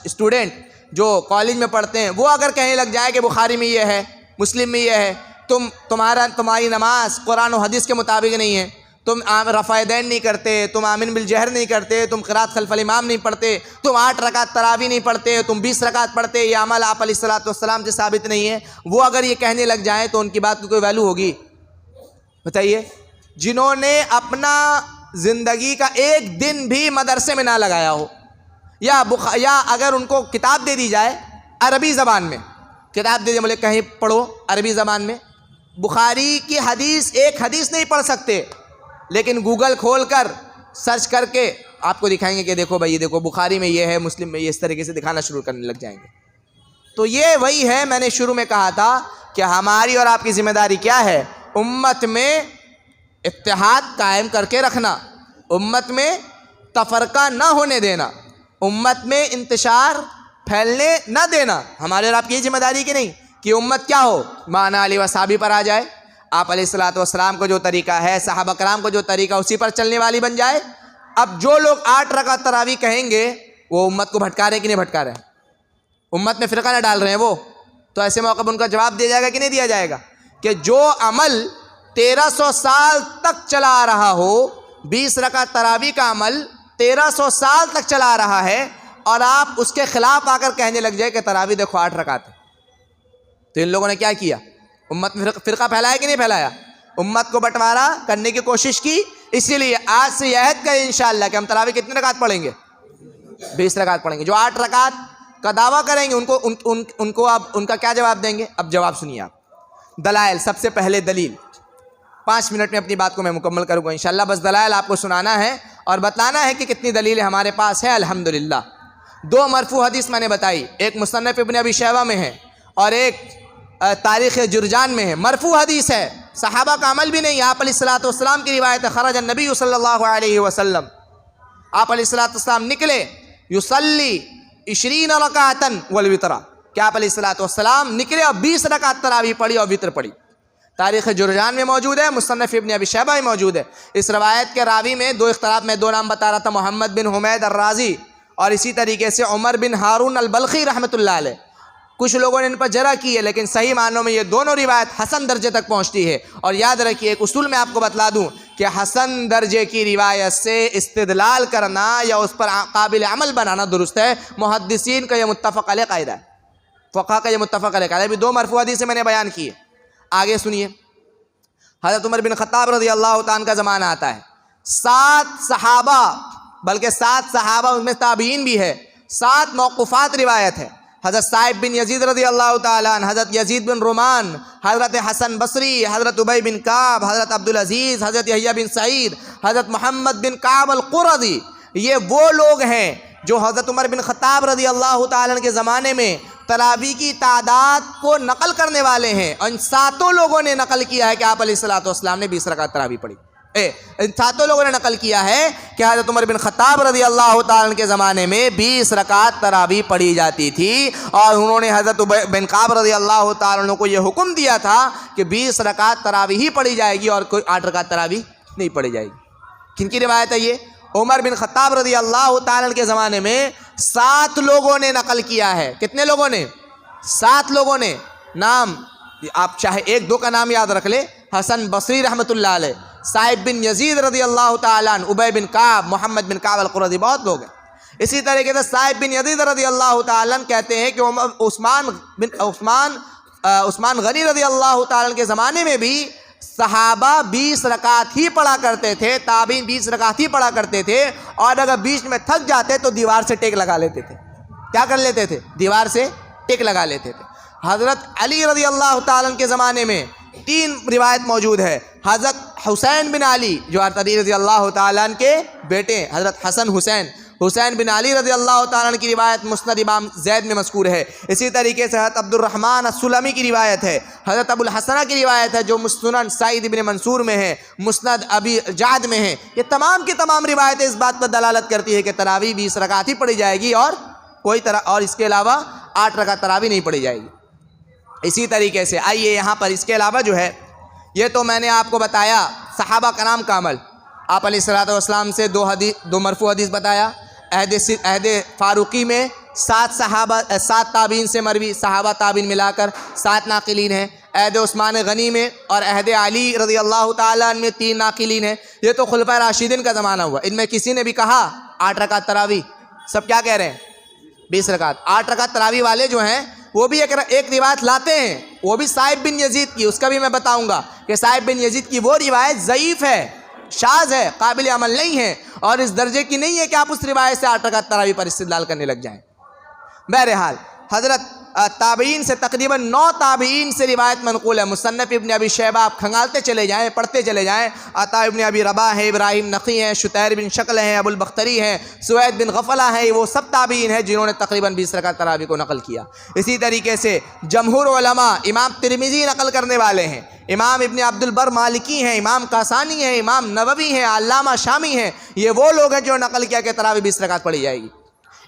اسٹوڈنٹ جو کالج میں پڑھتے ہیں، وہ اگر کہنے لگ جائے کہ بخاری میں یہ ہے، مسلم میں یہ ہے، تمہاری نماز قرآن و حدیث کے مطابق نہیں ہے، تم رفع دین نہیں کرتے، تم آمین بالجہر نہیں کرتے، تم قرات خلف الامام نہیں پڑھتے، تم 8 رکعت تراویح نہیں پڑھتے، تم 20 رکعت پڑھتے، یہ عمل آپ علیہ الصلوۃ والسلام سے ثابت نہیں ہے. وہ اگر یہ کہنے لگ جائیں تو ان کی بات کی کوئی ویلو ہوگی؟ بتائیے. جنہوں نے اپنا زندگی کا ایک دن بھی مدرسے میں نہ لگایا ہو، یا اگر ان کو کتاب دے دی جائے عربی زبان میں، کتاب دے دی بولے کہیں پڑھو عربی زبان میں، بخاری کی حدیث ایک حدیث نہیں پڑھ سکتے، لیکن گوگل کھول کر سرچ کر کے آپ کو دکھائیں گے کہ دیکھو بھائی، دیکھو بخاری میں یہ ہے، مسلم میں یہ، اس طریقے سے دکھانا شروع کرنے لگ جائیں گے. تو یہ وہی ہے، میں نے شروع میں کہا تھا کہ ہماری اور آپ کی ذمہ داری کیا ہے؟ امت میں اتحاد قائم کر کے رکھنا، امت میں تفرقہ نہ ہونے دینا، امت میں انتشار پھیلنے نہ دینا. ہمارے اور آپ کی ذمہ داری کی نہیں کہ امت کیا ہو، معنی علی و صحابی پر آ جائے، آپ علیہ الصلوۃ والسلام کو جو طریقہ ہے، صحابہ کرام کو جو طریقہ، اسی پر چلنے والی بن جائے. اب جو لوگ 8 رکعت تراویح کہیں گے، وہ امت کو بھٹکا رہے ہیں کہ نہیں بھٹکا رہے ہیں؟ امت میں فرقہ نہ ڈال رہے ہیں وہ؟ تو ایسے موقع پر ان کا جواب دیا جائے گا کہ نہیں دیا جائے گا کہ جو عمل 1300 سال تک چلا آ رہا ہو، 20 رکعت تراویح کا عمل 1300 سال تک چلا آ رہا ہے، اور آپ اس کے خلاف آ کر کہنے لگ جائے کہ تراویح دیکھو 8 رکعت ہے، تو ان لوگوں نے کیا کیا؟ امت میں فرقہ پھیلایا کہ نہیں پھیلایا؟ امت کو بٹوارا کرنے کی کوشش کی. اسی لیے آج سے یہ عہد کریں انشاءاللہ کہ ہم تراویح کتنے رکعت پڑھیں گے؟ 20 رکعت پڑھیں گے. جو 8 رکعت کا دعویٰ کریں گے ان کو اب ان کا کیا جواب دیں گے؟ اب جواب سنیے آپ. دلائل. سب سے پہلے دلیل، 5 منٹ میں اپنی بات کو میں مکمل کروں گا انشاءاللہ. بس دلائل آپ کو سنانا ہے اور بتلانا ہے کہ کتنی دلیلیں ہمارے پاس ہے الحمدللہ. 2 مرفوع حدیث میں نے بتائی، ایک مصنف ابن ابی شیبہ میں ہے اور ایک تاریخ جرجان میں ہے. مرفوع حدیث ہے، صحابہ کا عمل بھی نہیں. آپ علیہ الصلوۃ والسلام کی روایت ہے، خرج النبی صلی اللہ علیہ وسلم، آپ علیہ الصلوۃ والسلام نکلے، یصلی 20 رکعۃ والوتر، کہ آپ علیہ الصلوۃ والسلام نکلے اور 20 رکعت تراویح پڑھی اور وتر پڑھی. تاریخ جرجان میں موجود ہے، مصنف ابن ابی شیبہ میں موجود ہے. اس روایت کے راوی میں 2 اختلاف، میں 2 نام بتا رہا تھا، محمد بن حمید الرازی اور اسی طریقے سے عمر بن ہارون البلخی رحمۃ اللہ علیہ. کچھ لوگوں نے ان پر جرح کی ہے، لیکن صحیح معنوں میں یہ دونوں روایت حسن درجے تک پہنچتی ہے. اور یاد رکھیے ایک اصول میں آپ کو بتلا دوں کہ حسن درجے کی روایت سے استدلال کرنا یا اس پر قابل عمل بنانا درست ہے. محدثین کا یہ متفق علیہ قاعدہ ہے, فقہا کا یہ متفق علیہ قاعدہ ہے. ابھی 2 مرفوع حدیثیں میں نے بیان کی ہے, آگے سنیے. حضرت عمر بن خطاب رضی اللہ تعالیٰ عنہ کا زمانہ آتا ہے, 7 صحابہ, بلکہ 7 صحابہ ان میں تابعین بھی ہے, 7 موقوفات روایت ہے. حضرت صائب بن یزید رضی اللہ تعالیٰ عنہ, حضرت یزید بن رومان, حضرت حسن بصری, حضرت ابی بن کعب, حضرت عبدالعزیز, حضرت یحییٰ بن سعید, حضرت محمد بن کعب القرظی. یہ وہ لوگ ہیں جو حضرت عمر بن خطاب رضی اللہ تعالیٰ عنہ کے زمانے میں تراویح کی تعداد کو نقل کرنے والے ہیں, اور ان 7 لوگوں نے نقل کیا ہے کہ آپ علیہ الصلوۃ والسلام نے 20 رکعت تراویح پڑھی. ان 7 لوگوں نے نقل کیا ہے کہ حضرت عمر بن خطاب رضی اللہ تعالیٰ عنہ کے زمانے میں 20 رکعت تراویح پڑھی جاتی تھی, اور انہوں نے حضرت بن کعب رضی اللہ تعالیٰ عنہ کو یہ حکم دیا تھا کہ 20 رکعت تراویح ہی پڑھی جائے گی اور کوئی 8 رکعت تراویح نہیں پڑھی جائے گی. کن کی روایت ہے یہ؟ عمر بن خطاب رضی اللہ تعالیٰ عنہ کے زمانے میں 7 لوگوں نے نقل کیا ہے. کتنے لوگوں نے؟ 7 لوگوں نے. نام آپ چاہے 1-2 کا نام یاد رکھ لے. حسن بصری رحمۃ اللہ علیہ, صائب بن یزید رضی اللہ تعالیٰ عنہ, ابی بن کعب, محمد بن کعب القرظی, بہت لوگ ہیں. اسی طریقے سے صائب بن یزید رضی اللہ تعالیٰ عنہ کہتے ہیں کہ عثمان غنی رضی اللہ تعالیٰ عنہ کے زمانے میں بھی صحابہ 20 رکعت ہی پڑھا کرتے تھے, تابعین 20 رکعت ہی پڑھا کرتے تھے, اور اگر بیچ میں تھک جاتے تو دیوار سے ٹیک لگا لیتے تھے. کیا کر لیتے تھے؟ دیوار سے ٹیک لگا لیتے تھے. حضرت علی رضی اللہ تعالیٰ عنہ کے زمانے میں 3 روایت موجود ہے. حضرت حسین بن علی جو حضرت علی رضی اللہ تعالیٰ عنہ کے بیٹے, حضرت حسین بن علی رضی اللہ تعالیٰ عنہ کی روایت مسند امام زید میں مذکور ہے. اسی طریقے سے حضرت عبد الرحمن السلمی کی روایت ہے. حضرت ابو الحسنہ کی روایت ہے جو مسند سعید بن منصور میں ہے, مسند ابی جعد میں ہے. یہ تمام کی تمام روایتیں اس بات پر دلالت کرتی ہے کہ تراویح 20 رکعت ہی پڑھی جائے گی, اور اس کے علاوہ 8 رکعت تراویح نہیں پڑھی جائے گی. اسی طریقے سے آئیے یہاں پر اس کے علاوہ جو ہے, یہ تو میں نے آپ کو بتایا صحابہ کرام کا عمل. آپ علیہ الصلوۃ والسلام سے 2 مرفوع حدیث بتایا. عہد فاروقی میں 7 تابعین سے مروی, صحابہ تابعین ملا کر 7 ناقلین ہیں. عہد عثمان غنی میں اور عہد علی رضی اللہ تعالیٰ عنہ میں 3 ناقلین ہیں. یہ تو خلفائے راشدین کا زمانہ ہوا. ان میں کسی نے بھی کہا 8 رکعت تراویح؟ سب کیا کہہ رہے ہیں؟ 20 رکعت. 8 رکعت تراویح والے جو ہیں وہ بھی ایک روایت لاتے ہیں, وہ بھی صائب بن یزید کی. اس کا بھی میں بتاؤں گا کہ صائب بن یزید کی وہ روایت ضعیف ہے, شاذ ہے, قابل عمل نہیں ہے, اور اس درجے کی نہیں ہے کہ آپ اس روایت سے 8 رکعت تراویح پر استدلال کرنے لگ جائیں. بہرحال حضرت تابعین سے تقریباً 9 تابعین سے روایت منقول ہے. مصنف ابن ابی شیبہ آپ کھنگالتے چلے جائیں, پڑھتے چلے جائیں. عطا ابن ابی رباح ہے, ابراہیم نخعی ہیں, شتیر بن شکل ہیں, ابو البختری ہیں, سوید بن غفلہ ہیں. وہ سب تابعین ہیں جنہوں نے تقریباً 20 رکعت تراویح کو نقل کیا. اسی طریقے سے جمہور علماء, امام ترمذی نقل کرنے والے ہیں, امام ابن عبد البر مالکی ہیں, امام کاسانی ہیں, امام نووی ہیں, علامہ شامی ہیں. یہ وہ لوگ ہیں جو نقل کیا کہ تراویح 20 رکعت پڑھی جائے گی.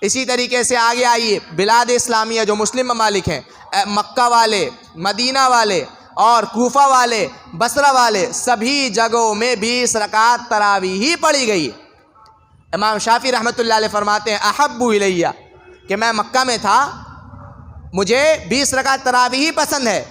اسی طریقے سے آگے آئیے, بلاد اسلامیہ جو مسلم ممالک ہیں, مکہ والے, مدینہ والے اور کوفہ والے, بصرہ والے, سبھی جگہوں میں 20 رکعت تراویح ہی پڑھی گئی. امام شافعی رحمۃ اللہ علیہ فرماتے ہیں احب الیہ, کہ میں مکہ میں تھا, مجھے 20 رکعت تراویح ہی پسند ہے,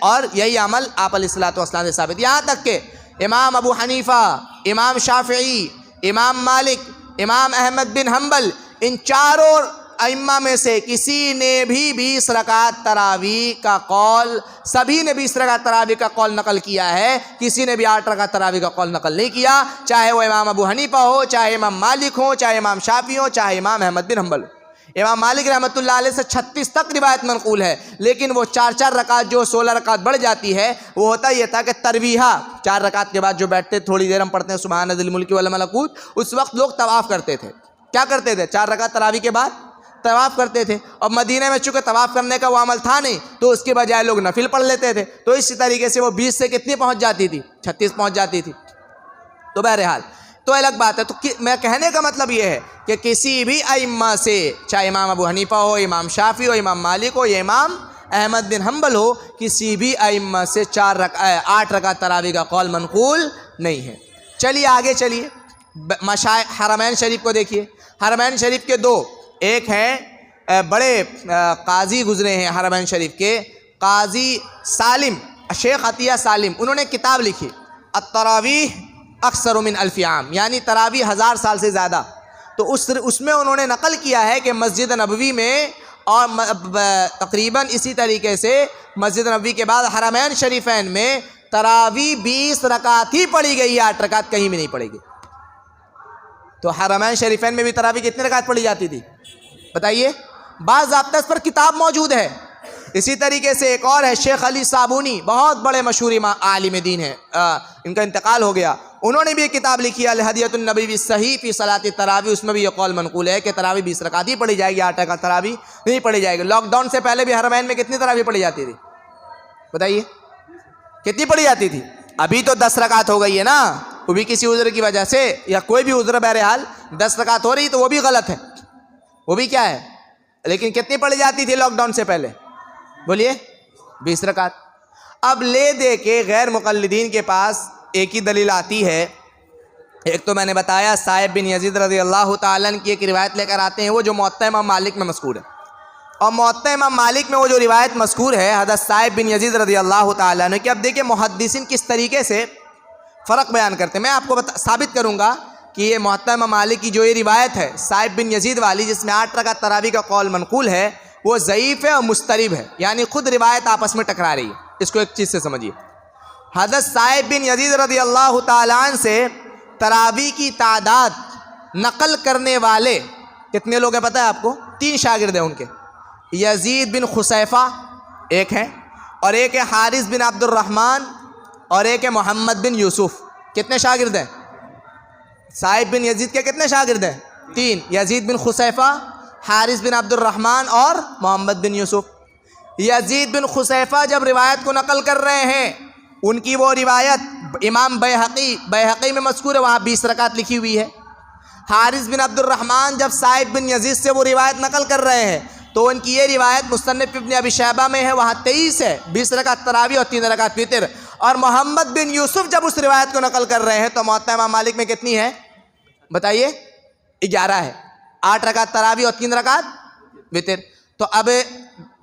اور یہی عمل آپ علیہ الصلوۃ والسلام سے ثابت. یہاں تک کہ امام ابو حنیفہ, امام شافعی, امام مالک, امام احمد بن حنبل, ان 4 ائمہ میں سے کسی نے بھی 20 رکعت تراویح کا قول, سبھی نے 20 رکعت تراویح کا قول نقل کیا ہے. کسی نے بھی 8 رکعت تراویح کا قول نقل نہیں کیا, چاہے وہ امام ابو حنیفہ ہو, چاہے امام مالک ہو, چاہے امام شافعی ہو, چاہے امام احمد بن حنبل. امام مالک رحمۃ اللہ علیہ سے 36 تک روایت منقول ہے, لیکن وہ 4 رکعت جو 16 رکعت بڑھ جاتی ہے, وہ ہوتا یہ تھا کہ ترویحہ 4 رکعت کے بعد جو بیٹھتے تھوڑی دیر ہم پڑھتے ہیں سبحان ذی الملک والملکوت, اس وقت لوگ طواف کرتے تھے. کیا کرتے تھے؟ 4 رکعت تراویح کے بعد طواف کرتے تھے. اور مدینہ میں چونکہ طواف کرنے کا وہ عمل تھا نہیں, تو اس کے بجائے لوگ نفل پڑھ لیتے تھے. تو اسی طریقے سے وہ 20 سے کتنی پہنچ جاتی تھی؟ 36 پہنچ جاتی تھی. تو بہرحال تو الگ بات ہے. تو میں کہنے کا مطلب یہ ہے کہ کسی بھی ائمہ سے, چاہے امام ابو حنیفہ ہو, امام شافعی ہو, امام مالک ہو یا امام احمد بن حنبل ہو, کسی بھی ائمہ سے 8 رکعت تراویح کا قول منقول نہیں ہے. چلیے آگے چلیے, حرمین شریف کو دیکھیے. حرمین شریف کے 2, ایک ہیں بڑے قاضی گزرے ہیں حرمین شریف کے, قاضی سالم, شیخ عطیہ سالم. انہوں نے کتاب لکھی التراویح اکثر من الف عام، یعنی تراویح 1000 سال سے زیادہ. تو اس میں انہوں نے نقل کیا ہے کہ مسجد نبوی میں اور تقریباً اسی طریقے سے مسجد نبوی کے بعد حرمین شریفین میں تراویح 20 رکعت ہی پڑھی گئی ہے، 8 رکعت کہیں بھی نہیں پڑھی گئی. تو حرمین شریفین میں بھی تراویح کتنی رکعت پڑھی جاتی تھی بتائیے؟ بعض ضابطہ اس پر کتاب موجود ہے. اسی طریقے سے ایک اور ہے شیخ علی صابونی، بہت بڑے مشہور عالم دین ہیں، ان کا انتقال ہو گیا. انہوں نے بھی ایک کتاب لکھی ہے الہدیۃ النبوی الصحیح فی صلاۃ التراویح. اس میں بھی یہ قول منقول ہے کہ تراویح 20 رکعت ہی پڑھی جائے گی، 8 رکعت تراویح نہیں پڑھی جائے گی. لاک ڈاؤن سے پہلے بھی حرمین میں کتنی تراویح پڑھی جاتی تھی بتائیے؟ کتنی پڑھی جاتی تھی؟ ابھی تو 10 رکعت ہو گئی ہے نا، وہ بھی کسی عذر کی وجہ سے یا کوئی بھی عذر، بہرحال 10 رکعت ہو رہی تو وہ بھی غلط ہے، وہ بھی کیا ہے. لیکن کتنی پڑھی جاتی تھی لاک ڈاؤن سے پہلے بولیے؟ 20 رکعت. اب لے دے کے غیر مقلدین کے پاس ایک ہی دلیل آتی ہے. ایک تو میں نے بتایا سائب بن یزید رضی اللہ تعالیٰ عنہ کی ایک روایت لے کر آتے ہیں، وہ جو موطا امام مالک میں مذکور ہے. اور موطا امام مالک میں وہ جو روایت مذکور ہے حضرت سائب بن یزید رضی اللہ تعالیٰ عنہ کی. اب دیکھیں محدثین کس طریقے سے فرق بیان کرتے ہیں. میں آپ کو ثابت کروں گا کہ یہ موطا امام مالک کی جو یہ روایت ہے سائب بن یزید والی، جس میں 8 رکعت تراویح کا قول منقول ہے، وہ ضعیف ہے اور مضطرب ہے، یعنی خود روایت آپس میں ٹکرا رہی ہے. اس کو ایک چیز سے سمجھیے. حضرت سائب بن یزید رضی اللہ تعالیٰ عنہ سے تراویح کی تعداد نقل کرنے والے کتنے لوگ ہیں پتہ ہے آپ کو؟ 3 شاگرد ہیں ان کے. یزید بن خصیفہ ایک ہیں، اور ایک ہے حارث بن عبد الرحمن، اور ایک ہے محمد بن یوسف. کتنے شاگرد ہیں؟ سائب بن یزید کے کتنے شاگرد ہیں؟ 3. یزید بن خصیفہ، حارث بن عبد الرحمن اور محمد بن یوسف. یزید بن خصیفہ جب روایت کو نقل کر رہے ہیں، ان کی وہ روایت امام بیہقی میں مذکور ہے، وہاں 20 رکعت لکھی ہوئی ہے. حارث بن عبد الرحمن جب سائب بن یزید سے وہ روایت نقل کر رہے ہیں تو ان کی یہ روایت مصنف ابن ابی شیبہ میں ہے، وہاں 23 ہے، 20 رکعت تراویح اور 3 رکعت وتر. اور محمد بن یوسف جب اس روایت کو نقل کر رہے ہیں تو موطا امام مالک میں کتنی ہے بتائیے؟ 11 ہے، 8 رکعت تراویح اور 3 رکعت وتر. تو اب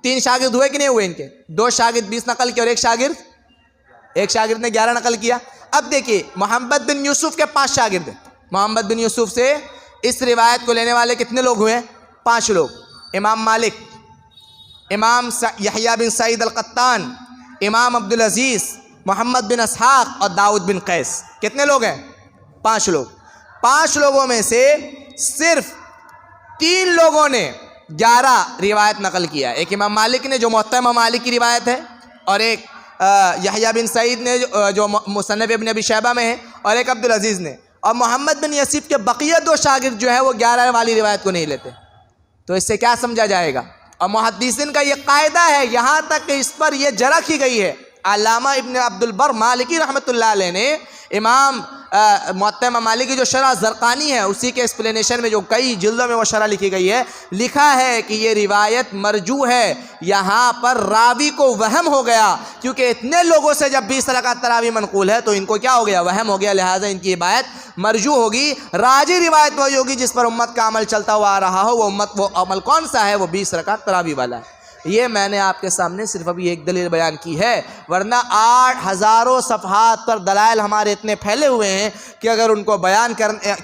3 شاگرد ہوئے کہ نہیں ہوئے ان کے؟ 2 شاگرد 20 نقل کیا اور ایک شاگرد نے 11 نقل کیا. اب دیکھیے محمد بن یوسف کے 5 شاگرد ہیں. محمد بن یوسف سے اس روایت کو لینے والے کتنے لوگ ہوئے؟ 5 لوگ. امام مالک، امام یحییٰ بن سعید القطان، امام عبدالعزیز، محمد بن اسحاق اور داؤد بن قیس. کتنے لوگ ہیں؟ 5 لوگ. 5 لوگوں میں سے صرف 3 لوگوں نے 11 روایت نقل کیا. ایک امام مالک نے جو موطا امام مالک کی روایت ہے، اور ایک یحییٰ بن سعید نے جو مصنف ابن ابی شیبہ میں ہے، اور ایک عبدالعزیز نے. اور محمد بن یوسف کے بقیہ 2 شاگرد جو ہے وہ 11 والی روایت کو نہیں لیتے. تو اس سے کیا سمجھا جائے گا؟ اور محدثین کا یہ قاعدہ ہے، یہاں تک کہ اس پر یہ جرح کی گئی ہے. علامہ ابن عبد البر مالکی رحمۃ اللہ علیہ نے امام موطا امام مالک کی جو شرح زرقانی ہے اسی کے ایکسپلینیشن میں جو کئی جلدوں میں وہ شرح لکھی گئی ہے، لکھا ہے کہ یہ روایت مرجوح ہے. یہاں پر راوی کو وہم ہو گیا، کیونکہ اتنے لوگوں سے جب 20 رکعت تراویح منقول ہے تو ان کو کیا ہو گیا؟ وہم ہو گیا. لہٰذا ان کی روایت مرجوح ہوگی. راجی روایت وہی ہوگی جس پر امت کا عمل چلتا ہوا آ رہا ہو. وہ عمل کون سا ہے؟ وہ 20 رکعت تراویح والا ہے. یہ میں نے آپ کے سامنے صرف ابھی ایک دلیل بیان کی ہے، ورنہ 8,000 صفحات پر دلائل ہمارے اتنے پھیلے ہوئے ہیں کہ اگر ان کو بیان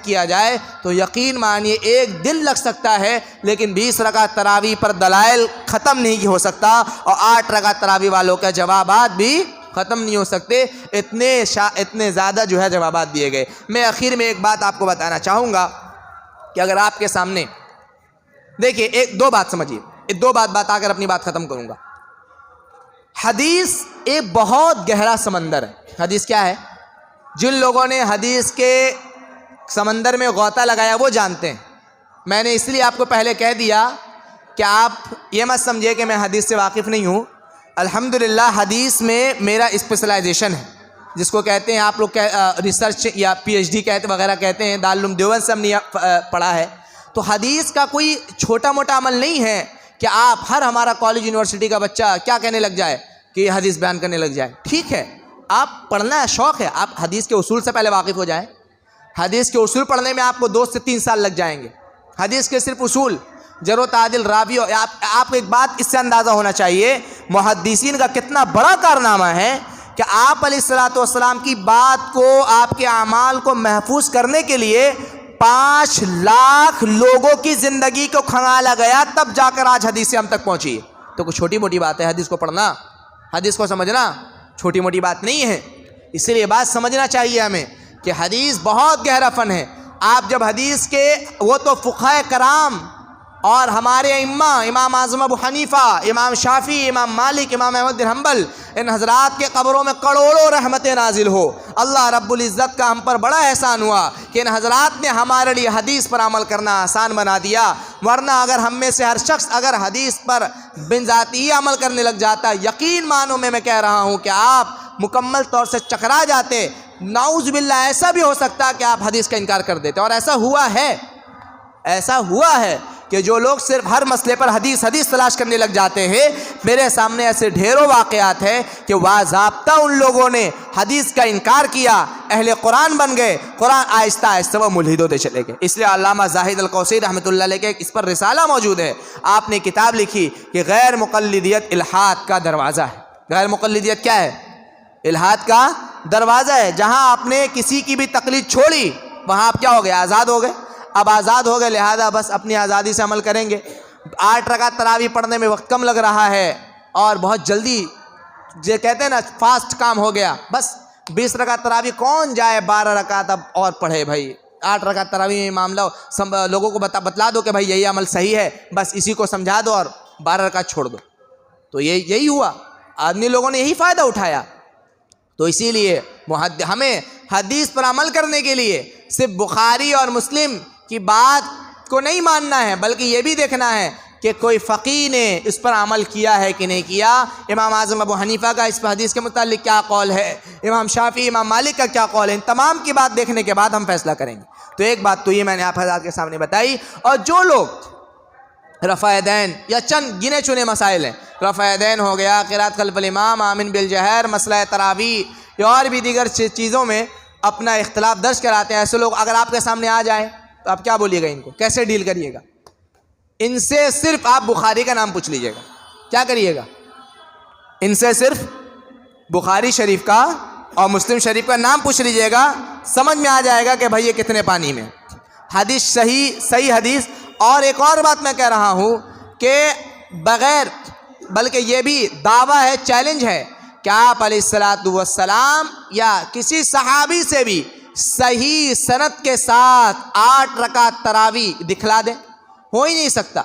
کیا جائے تو یقین مانیے ایک دن لگ سکتا ہے، لیکن 20 رکعت تراویح پر دلائل ختم نہیں ہو سکتا، اور 8 رکعت تراویح والوں کے جوابات بھی ختم نہیں ہو سکتے. اتنے زیادہ جو ہے جوابات دیے گئے. میں آخر میں ایک بات آپ کو بتانا چاہوں گا کہ اگر آپ کے سامنے دیکھیے 2 بات سمجھیے، 2 بات بتا کر اپنی بات ختم کروں گا. حدیث ایک بہت گہرا سمندر ہے. حدیث کیا ہے؟ جن لوگوں نے حدیث کے سمندر میں غوطہ لگایا وہ جانتے ہیں. میں نے اس لیے آپ کو پہلے کہہ دیا کہ آپ یہ مت سمجھے کہ میں حدیث سے واقف نہیں ہوں. الحمدللہ حدیث میں میرا اسپیشلائزیشن ہے، جس کو کہتے ہیں آپ لوگ ریسرچ یا PhD کہتے وغیرہ کہتے ہیں. دارالعلوم دیوبند سے ہم نے پڑھا ہے. تو حدیث کا کوئی چھوٹا موٹا عمل نہیں ہے کہ آپ ہمارا کالج یونیورسٹی کا بچہ کیا کہنے لگ جائے کہ یہ حدیث بیان کرنے لگ جائے. ٹھیک ہے، آپ پڑھنا ہے، شوق ہے، آپ حدیث کے اصول سے پہلے واقف ہو جائیں. حدیث کے اصول پڑھنے میں آپ کو 2 سے 3 سال لگ جائیں گے. حدیث کے صرف اصول، جر و تعدل، راوی. آپ کو ایک بات اس سے اندازہ ہونا چاہیے محدثین کا کتنا بڑا کارنامہ ہے کہ آپ علیہ الصلوۃ والسلام کی بات کو، آپ کے اعمال کو محفوظ کرنے کے لیے 5 لاکھ لوگوں کی زندگی کو کھنگالا گیا، تب جا کر آج حدیث ہم تک پہنچی۔ تو کوئی چھوٹی موٹی بات ہے حدیث کو پڑھنا، حدیث کو سمجھنا چھوٹی موٹی بات نہیں ہے۔ اس لیے بات سمجھنا چاہیے ہمیں کہ حدیث بہت گہرا فن ہے۔ آپ جب حدیث کے، وہ تو فقہائے کرام اور ہمارے ائمہ، امام اعظم ابو حنیفہ، امام شافعی، امام مالک، امام احمد بن حنبل، ان حضرات کے قبروں میں کروڑوں رحمتیں نازل ہو۔ اللہ رب العزت کا ہم پر بڑا احسان ہوا کہ ان حضرات نے ہمارے لیے حدیث پر عمل کرنا آسان بنا دیا، ورنہ اگر ہم میں سے ہر شخص اگر حدیث پر بن ذاتی ہی عمل کرنے لگ جاتا، یقین مانو میں کہہ رہا ہوں کہ آپ مکمل طور سے چکرا جاتے۔ نعوذ باللہ ایسا بھی ہو سکتا کہ آپ حدیث کا انکار کر دیتے، اور ایسا ہوا ہے کہ جو لوگ صرف ہر مسئلے پر حدیث تلاش کرنے لگ جاتے ہیں، میرے سامنے ایسے ڈھیروں واقعات ہیں کہ باضابطہ ان لوگوں نے حدیث کا انکار کیا، اہل قرآن بن گئے، قرآن آہستہ آہستہ وہ ملحد ہوتے چلے گئے۔ اس لیے علامہ زاہد القوسی رحمۃ اللہ علیہ کے اس پر رسالہ موجود ہے، آپ نے کتاب لکھی کہ غیر مقلدیت الحاد کا دروازہ ہے۔ غیر مقلدیت کیا ہے؟ الحاد کا دروازہ ہے۔ جہاں آپ نے کسی کی بھی تقلید چھوڑی، وہاں آپ کیا ہو گئے؟ آزاد ہو گئے۔ اب آزاد ہو گئے، لہذا بس اپنی آزادی سے عمل کریں گے۔ 8 رکعت تراویح پڑھنے میں وقت کم لگ رہا ہے اور بہت جلدی، جو کہتے ہیں نا فاسٹ کام ہو گیا، بس 20 رکعت تراویح کون جائے 12 رکعت اب اور پڑھے بھائی۔ 8 رکعت تراویح میں معاملہ لوگوں کو بتلا دو کہ بھائی یہی عمل صحیح ہے، بس اسی کو سمجھا دو اور 12 رکعت چھوڑ دو۔ تو یہی ہوا، آدمی لوگوں نے یہی فائدہ اٹھایا۔ تو اسی لیے ہمیں حدیث پر عمل کرنے کے لیے صرف بخاری اور مسلم کی بات کو نہیں ماننا ہے، بلکہ یہ بھی دیکھنا ہے کہ کوئی فقیہ نے اس پر عمل کیا ہے کہ نہیں کیا۔ امام اعظم ابو حنیفہ کا اس پر حدیث کے متعلق کیا قول ہے، امام شافعی، امام مالک کا کیا قول ہے، ان تمام کی بات دیکھنے کے بعد ہم فیصلہ کریں گے۔ تو ایک بات تو یہ میں نے آپ حضرات کے سامنے بتائی، اور جو لوگ رفع دین یا چند گنے چنے مسائل ہیں، رفع دین ہو گیا، قرات خلف الامام، آمین بالجہر، مسئلہ تراویح یا اور بھی دیگر چیزوں میں اپنا اختلاف درج کراتے ہیں، ایسے لوگ اگر آپ کے سامنے آ جائیں تو آپ کیا بولیے گا؟ ان کو کیسے ڈیل کریے گا؟ ان سے صرف آپ بخاری کا نام پوچھ لیجئے گا، کیا کریے گا؟ ان سے صرف بخاری شریف کا اور مسلم شریف کا نام پوچھ لیجئے گا، سمجھ میں آ جائے گا کہ بھائی یہ کتنے پانی میں حدیث صحیح حدیث۔ اور ایک اور بات میں کہہ رہا ہوں کہ بغیر، بلکہ یہ بھی دعویٰ ہے، چیلنج ہے کہ آپ علیہ الصلوۃ والسلام یا کسی صحابی سے بھی صحیح سند کے ساتھ 8 رکعت تراویح دکھلا دیں، ہو ہی نہیں سکتا۔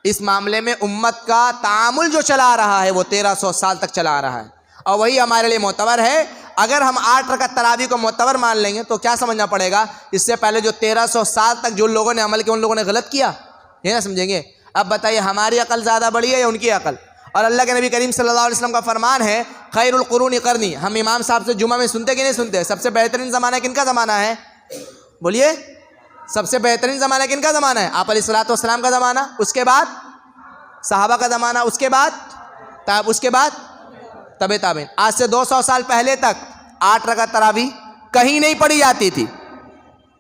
اس معاملے میں امت کا تعامل جو چلا رہا ہے وہ 1300 سال تک چلا رہا ہے، اور وہی ہمارے لیے معتبر ہے۔ اگر ہم 8 رکعت تراویح کو معتبر مان لیں گے تو کیا سمجھنا پڑے گا؟ اس سے پہلے جو 1300 سال تک جو لوگوں نے عمل کیا ان لوگوں نے غلط کیا، یہ نہ سمجھیں گے۔ اب بتائیے ہماری عقل زیادہ بڑی ہے یا ان کی عقل؟ اور اللہ کے نبی کریم صلی اللہ علیہ وسلم کا فرمان ہے خیر القرون قرنی۔ ہم امام صاحب سے جمعہ میں سنتے کہ نہیں سنتے؟ سب سے بہترین زمانہ کن کا زمانہ ہے؟ بولیے، سب سے بہترین زمانہ کن کا زمانہ ہے؟ آپ علیہ الصلوۃ والسلام کا زمانہ، اس کے بعد صحابہ کا زمانہ، اس کے بعد تبع تابعین۔ آج سے 200 سال پہلے تک 8 رکعت تراویح کہیں نہیں پڑھی جاتی تھی،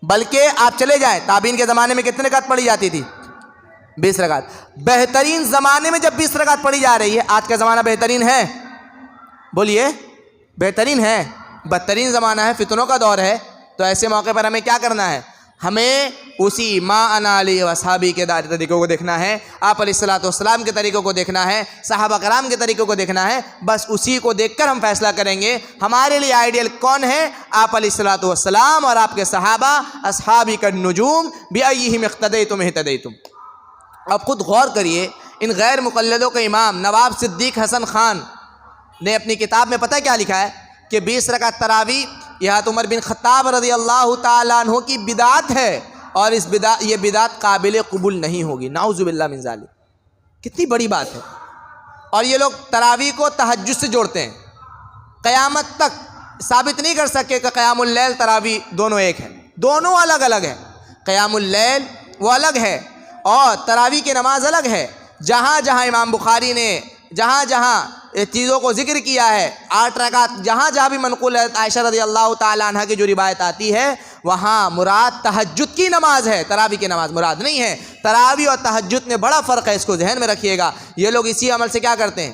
بلکہ آپ چلے جائیں تابعین کے زمانے میں کتنے رکعت پڑھی جاتی تھی؟ 20 رکعت۔ بہترین زمانے میں جب 20 رکعت پڑھی جا رہی ہے، آج کا زمانہ بہترین ہے؟ بولیے، بہترین ہے؟ بدترین زمانہ ہے، فتنوں کا دور ہے۔ تو ایسے موقع پر ہمیں کیا کرنا ہے؟ ہمیں اسی ما انا علیہ واصحابی کے طریقوں کو دیکھنا ہے، آپ علیہ الصلوۃ والسلام کے طریقوں کو دیکھنا ہے، صحابہ کرام کے طریقوں کو دیکھنا ہے۔ بس اسی کو دیکھ کر ہم فیصلہ کریں گے ہمارے لیے آئیڈیل کون ہے، آپ علیہ الصلوۃ والسلام اور آپ کے صحابہ، اصحابی کالنجوم بأیہم اقتدیتم اہتدیتم۔ اب خود غور کریے، ان غیر مقلدوں کے امام نواب صدیق حسن خان نے اپنی کتاب میں پتہ کیا لکھا ہے کہ 20 رکعت تراویح یہ عمر بن خطاب رضی اللہ تعالیٰ عنہ کی بدعت ہے، اور یہ بدعت قابل قبول نہیں ہوگی، نعوذ باللہ من ذالک۔ کتنی بڑی بات ہے۔ اور یہ لوگ تراویح کو تہجد سے جوڑتے ہیں، قیامت تک ثابت نہیں کر سکے کہ قیام اللیل تراویح دونوں ایک ہیں، دونوں الگ الگ ہیں۔ قیام اللیل وہ الگ ہے اور تراویح کی نماز الگ ہے۔ جہاں جہاں امام بخاری نے جہاں چیزوں کو ذکر کیا ہے، 8 رکعت جہاں بھی منقول ہے عائشہ رضی اللہ تعالیٰ عنہ کی جو روایت آتی ہے، وہاں مراد تہجد کی نماز ہے، تراویح کی نماز مراد نہیں ہے۔ تراویح اور تہجد میں بڑا فرق ہے، اس کو ذہن میں رکھیے گا۔ یہ لوگ اسی عمل سے کیا کرتے ہیں،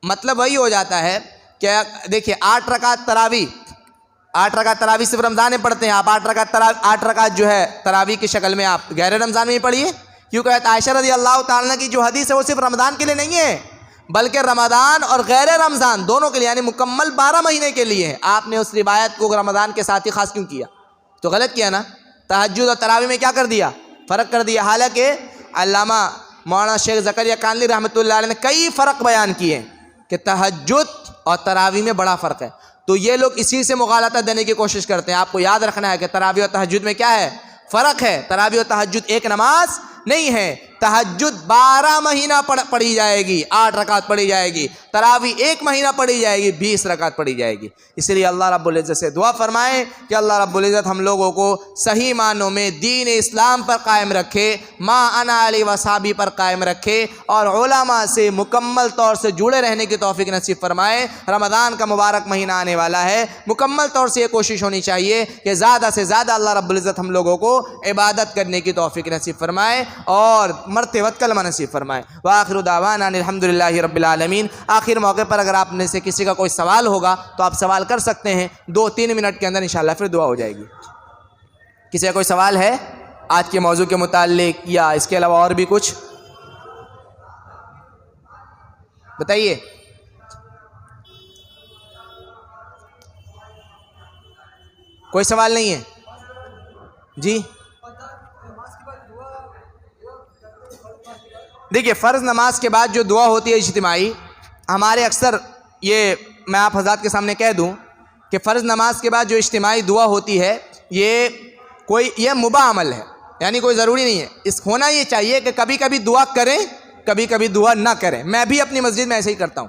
مطلب وہی ہو جاتا ہے کہ دیکھیے 8 رکعت تراویح صرف رمضان میں پڑھتے ہیں آپ، 8 رکعت جو ہے تراویح کی شکل میں آپ غیر رمضان میں ہی پڑھیے. کیوں کہتے عائشہ رضی اللہ تعالیٰ کی جو حدیث ہے وہ صرف رمضان کے لیے نہیں ہے بلکہ رمضان اور غیر رمضان دونوں کے لیے، یعنی مکمل 12 مہینے کے لیے ہے. آپ نے اس روایت کو رمضان کے ساتھ ہی خاص کیوں کیا؟ تو غلط کیا نا. تہجد اور تراویح میں کیا کر دیا؟ فرق کر دیا. حالانکہ علامہ مولانا شیخ زکریا کانلی رحمۃ اللہ علیہ نے کئی فرق بیان کیے کہ تہجد اور تراویح میں بڑا فرق ہے. تو یہ لوگ اسی سے مغالطہ دینے کی کوشش کرتے ہیں. آپ کو یاد رکھنا ہے کہ تراویح اور تہجد میں کیا ہے؟ فرق ہے. تراویح اور تہجد ایک نماز نہیں ہے. تہجد 12 مہینہ پڑھی جائے گی، 8 رکعت پڑھی جائے گی. تراویح 1 مہینہ پڑھی جائے گی، 20 رکعت پڑھی جائے گی. اس لیے اللہ رب العزت سے دعا فرمائیں کہ اللہ رب العزت ہم لوگوں کو صحیح معنوں میں دین اسلام پر قائم رکھے، ما انا علی وصحابی پر قائم رکھے، اور علماء سے مکمل طور سے جڑے رہنے کی توفیق نصیب فرمائے. رمضان کا مبارک مہینہ آنے والا ہے، مکمل طور سے یہ کوشش ہونی چاہیے کہ زیادہ سے زیادہ اللہ رب العزت ہم لوگوں کو عبادت کرنے کی توفیق نصیب فرمائے اور مرتے وقت کلمہ نصیب فرمائے. وآخر دعوانا الحمدللہ رب العالمین. آخر موقع پر اگر آپ میں سے کسی کا کوئی سوال ہوگا تو آپ سوال کر سکتے ہیں. 2-3 منٹ کے اندر انشاءاللہ پھر دعا ہو جائے گی. کسی کا کوئی سوال ہے آج کے موضوع کے متعلق یا اس کے علاوہ اور بھی کچھ؟ بتائیے. کوئی سوال نہیں ہے جی؟ دیکھیے فرض نماز کے بعد جو دعا ہوتی ہے اجتماعی، ہمارے اکثر یہ میں آپ حضرات کے سامنے کہہ دوں کہ فرض نماز کے بعد جو اجتماعی دعا ہوتی ہے یہ مباح عمل ہے، یعنی کوئی ضروری نہیں ہے. اس ہونا یہ چاہیے کہ کبھی کبھی دعا کریں، کبھی کبھی دعا نہ کریں. میں بھی اپنی مسجد میں ایسے ہی کرتا ہوں.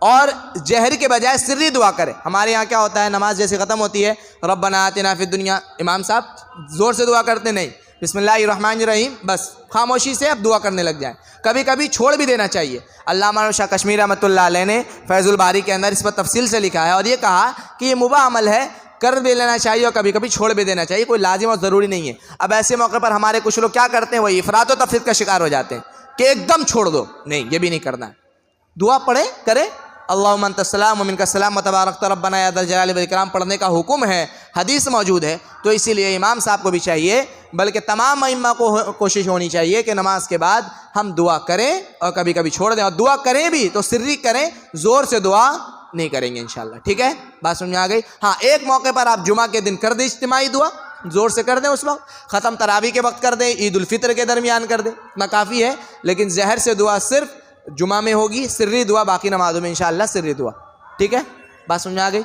اور جہر کے بجائے سری دعا کریں. ہمارے یہاں کیا ہوتا ہے، نماز جیسے ختم ہوتی ہے ربنا آتنا فی الدنیا، امام صاحب زور سے دعا کرتے نہیں، بسم اللہ الرحمن الرحیم، بس خاموشی سے اب دعا کرنے لگ جائیں. کبھی کبھی چھوڑ بھی دینا چاہیے. علامہ شاہ کشمیری رحمۃ اللہ علیہ نے فیض الباری کے اندر اس پر تفصیل سے لکھا ہے اور یہ کہا کہ یہ مباح عمل ہے، کر بھی لینا چاہیے اور کبھی کبھی چھوڑ بھی دینا چاہیے، کوئی لازم اور ضروری نہیں ہے. اب ایسے موقع پر ہمارے کچھ لوگ کیا کرتے ہیں، وہ افراط و تفریط کا شکار ہو جاتے ہیں کہ ایک دم چھوڑ دو. نہیں، یہ بھی نہیں کرنا ہے. دعا پڑھیں، کریں. اللہم انت السلام ومنک السلام وتبارکت ربنا یا ذا الجلال والاکرام پڑھنے کا حکم ہے، حدیث موجود ہے. تو اسی لیے امام صاحب کو بھی چاہیے، بلکہ تمام ائمہ کو کوشش ہونی چاہیے کہ نماز کے بعد ہم دعا کریں اور کبھی کبھی چھوڑ دیں، اور دعا کریں بھی تو سری کریں، زور سے دعا نہیں کریں گے انشاءاللہ. ٹھیک ہے، بات سمجھ میں آ گئی؟ ہاں، ایک موقع پر آپ جمعہ کے دن کر دیں اجتماعی دعا، زور سے کر دیں، اس وقت ختم تراویح کے وقت کر دیں، عید الفطر کے درمیان کر دیں، اتنا کافی ہے. لیکن زہر سے دعا صرف جمعہ میں ہوگی، سری دعا باقی نمازوں میں انشاءاللہ سری دعا. ٹھیک ہے، بات سمجھ میں آ گئی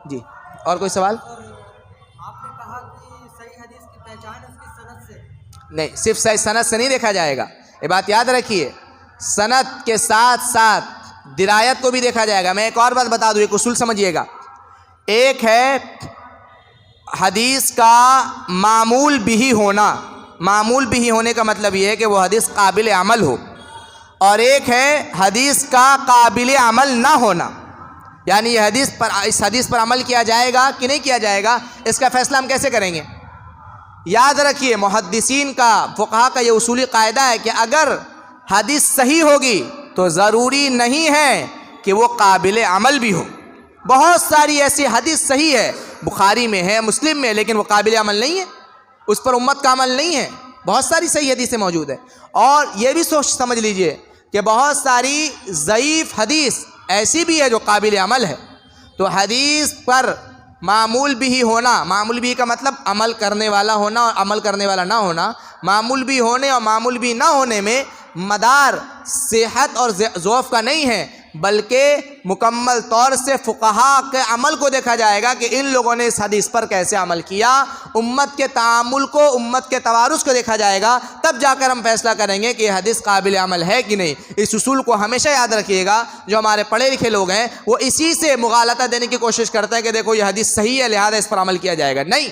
جی؟ اور کوئی سوال؟ آپ نے کہا کہ صحیح حدیث کی پہچان اس کی سند سے نہیں، صرف صحیح سند سے نہیں دیکھا جائے گا. یہ بات یاد رکھیے، سند کے ساتھ ساتھ درایت کو بھی دیکھا جائے گا. میں ایک اور بات بتا دوں، ایک اصول سمجھیے گا. ایک ہے حدیث کا معمول بھی ہونا. معمول بھی ہونے کا مطلب یہ ہے کہ وہ حدیث قابل عمل ہو، اور ایک ہے حدیث کا قابل عمل نہ ہونا. یعنی یہ اس حدیث پر عمل کیا جائے گا کہ نہیں کیا جائے گا، اس کا فیصلہ ہم کیسے کریں گے؟ یاد رکھیے، محدثین کا، فقہا کا یہ اصولی قاعدہ ہے کہ اگر حدیث صحیح ہوگی تو ضروری نہیں ہے کہ وہ قابل عمل بھی ہو. بہت ساری ایسی حدیث صحیح ہے، بخاری میں ہے، مسلم میں، لیکن وہ قابل عمل نہیں ہے، اس پر امت کا عمل نہیں ہے. بہت ساری صحیح حدیثیں موجود ہیں. اور یہ بھی سمجھ لیجئے کہ بہت ساری ضعیف حدیث ایسی بھی ہے جو قابل عمل ہے. تو حدیث پر معمول بھی ہونا، معمول بھی کا مطلب عمل کرنے والا ہونا اور عمل کرنے والا نہ ہونا. معمول بھی ہونے اور معمول بھی نہ ہونے میں مدار صحت اور ضعف کا نہیں ہے، بلکہ مکمل طور سے فقہا کے عمل کو دیکھا جائے گا کہ ان لوگوں نے اس حدیث پر کیسے عمل کیا. امت کے تعامل کو، امت کے توارث کو دیکھا جائے گا، تب جا کر ہم فیصلہ کریں گے کہ یہ حدیث قابل عمل ہے کہ نہیں. اس اصول کو ہمیشہ یاد رکھیے گا. جو ہمارے پڑھے لکھے لوگ ہیں وہ اسی سے مغالطہ دینے کی کوشش کرتے ہیں کہ دیکھو یہ حدیث صحیح ہے لہذا اس پر عمل کیا جائے گا. نہیں،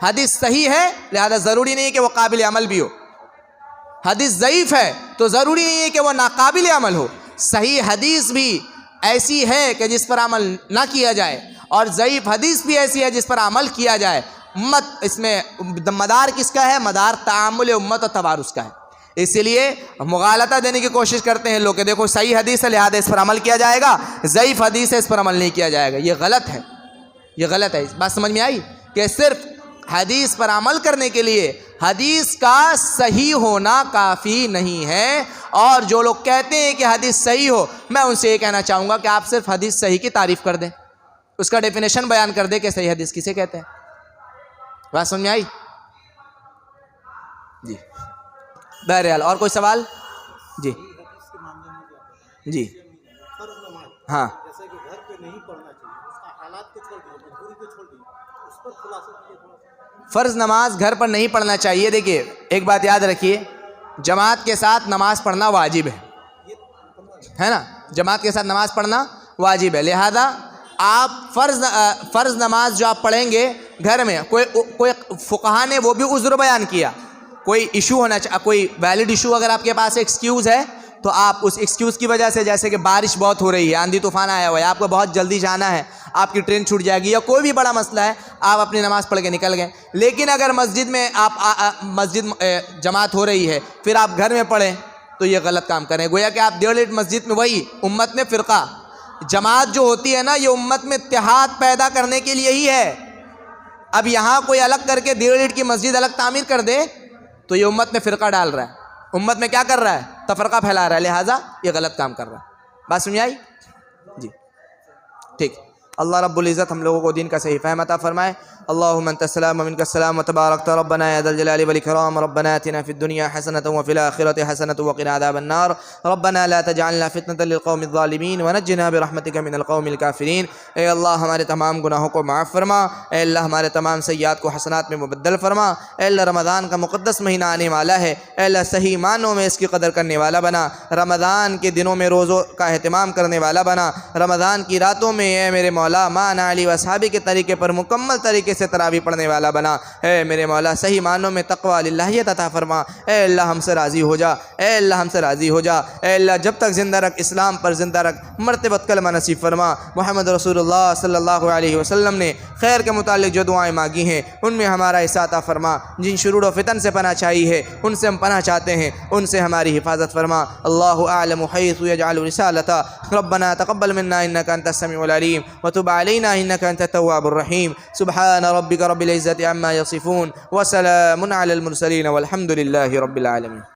حدیث صحیح ہے لہذا ضروری نہیں ہے کہ وہ قابل عمل بھی ہو. حدیث ضعیف ہے تو ضروری نہیں ہے کہ وہ ناقابل عمل ہو. صحیح حدیث بھی ایسی ہے کہ جس پر عمل نہ کیا جائے، اور ضعیف حدیث بھی ایسی ہے جس پر عمل کیا جائے. امت، اس میں مدار کس کا ہے؟ مدار تعامل امت اور توارث کا ہے. اسی لیے مغالطہ دینے کی کوشش کرتے ہیں لوگ کہ دیکھو صحیح حدیث ہے لہذا اس پر عمل کیا جائے گا، ضعیف حدیث ہے اس پر عمل نہیں کیا جائے گا. یہ غلط ہے، یہ غلط ہے. اس بات سمجھ میں آئی کہ صرف حدیث پر عمل کرنے کے لیے حدیث کا صحیح ہونا کافی نہیں ہے. اور جو لوگ کہتے ہیں کہ حدیث صحیح ہو، میں ان سے یہ کہنا چاہوں گا کہ آپ صرف حدیث صحیح کی تعریف کر دیں، اس کا ڈیفینیشن بیان کر دیں کہ صحیح حدیث کسے کہتے ہیں. بات سمجھ میں آئی؟ جی بہرحال اور کوئی سوال؟ جی جی ہاں. جیسے کہ گھر پہ نہیں پڑھنا چاہیے، اس کا حالات کو چھوڑ دیں، مجبوری کو چھوڑ دیں، اس پر خلاصہ کیجیے تھوڑا سا. فرض نماز گھر پر نہیں پڑھنا چاہیے. دیکھیے ایک بات یاد رکھیے، جماعت کے ساتھ نماز پڑھنا واجب ہے نا، جماعت کے ساتھ نماز پڑھنا واجب ہے. لہذا آپ فرض نماز جو آپ پڑھیں گے گھر میں، کوئی فقہا نے وہ بھی عذر بیان کیا، کوئی ایشو ہونا چاہیے، کوئی ویلڈ ایشو اگر آپ کے پاس ایکسکیوز ہے تو آپ اس ایکسکیوز کی وجہ سے، جیسے کہ بارش بہت ہو رہی ہے، آندھی طوفان آیا ہوا ہے، آپ کو بہت جلدی جانا ہے، آپ کی ٹرین چھوٹ جائے گی یا کوئی بھی بڑا مسئلہ ہے، آپ اپنی نماز پڑھ کے نکل گئے. لیکن اگر مسجد میں مسجد جماعت ہو رہی ہے پھر آپ گھر میں پڑھیں تو یہ غلط کام کریں. گویا کہ آپ 1.5 مسجد میں، وہی امت میں فرقہ جماعت جو ہوتی ہے نا، یہ امت میں اتحاد پیدا کرنے کے لیے ہی ہے. اب یہاں کوئی الگ کر کے 1.5 کی مسجد الگ تعمیر کر دے تو یہ امت میں فرقہ ڈال رہا ہے، امت میں کیا کر رہا ہے؟ تفرقہ پھیلا رہا ہے. لہٰذا یہ غلط کام کر رہا ہے. بات سمجھ آئی؟ جی ٹھیک. اللہ رب العزت ہم لوگوں کو دین کا صحیح فہم عطا فرمائے. اللہم انت السلام ومنک السلام وتبارکت ربنا یا ذا الجلال والاکرام. ربنا آتنا فی الدنیا حسنۃ وفی الآخرۃ حسنۃ وقنا عذاب النار. ربنا لا تجعلنا فتنۃ للقوم الظالمین ونجنا برحمتک من القوم الکافرین. اے اللہ ہمارے تمام گناہوں کو معاف فرما، اے اللہ ہمارے تمام سیئات کو حسنات میں مبدل فرما. اے اللہ رمضان کا مقدس مہینہ آنے والا ہے، اے اللہ صحیح معنوں میں اس کی قدر کرنے والا بنا. رمضان کے دنوں میں روزوں کا اہتمام کرنے والا بنا. رمضان کی راتوں میں اے میرے مولا مانا علی و صحابی کے طریقے پر مکمل طریقے سے تراویح پڑھنے والا بنا. اے میرے مولا صحیح معنوں میں تقویٰ للہیت عطا فرما. اے اللہ ہم سے راضی ہو جا، اے اللہ ہم سے راضی ہو جا. اے اللہ جب تک زندہ رکھ، اسلام پر زندہ رکھ، مرتبت کلمہ نصیب فرما. محمد رسول اللہ صلی اللہ علیہ وسلم نے خیر کے متعلق جو دعائیں مانگی ہیں ان میں ہمارا حصہ عطا فرما. جن شرور و فتن سے پناہ چاہیے ہے ان سے ہم پناہ چاہتے ہیں، ان سے ہماری حفاظت فرما. اللہ اعلم حیث یجعل رسالتہ. ربنا تقبل منا انک انت السمیع العلیم وتب علینا انک انت التواب الرحیم. سبحان ربک رب العزة عما یصفون وسلام علی المرسلین والحمد للہ رب العالمین.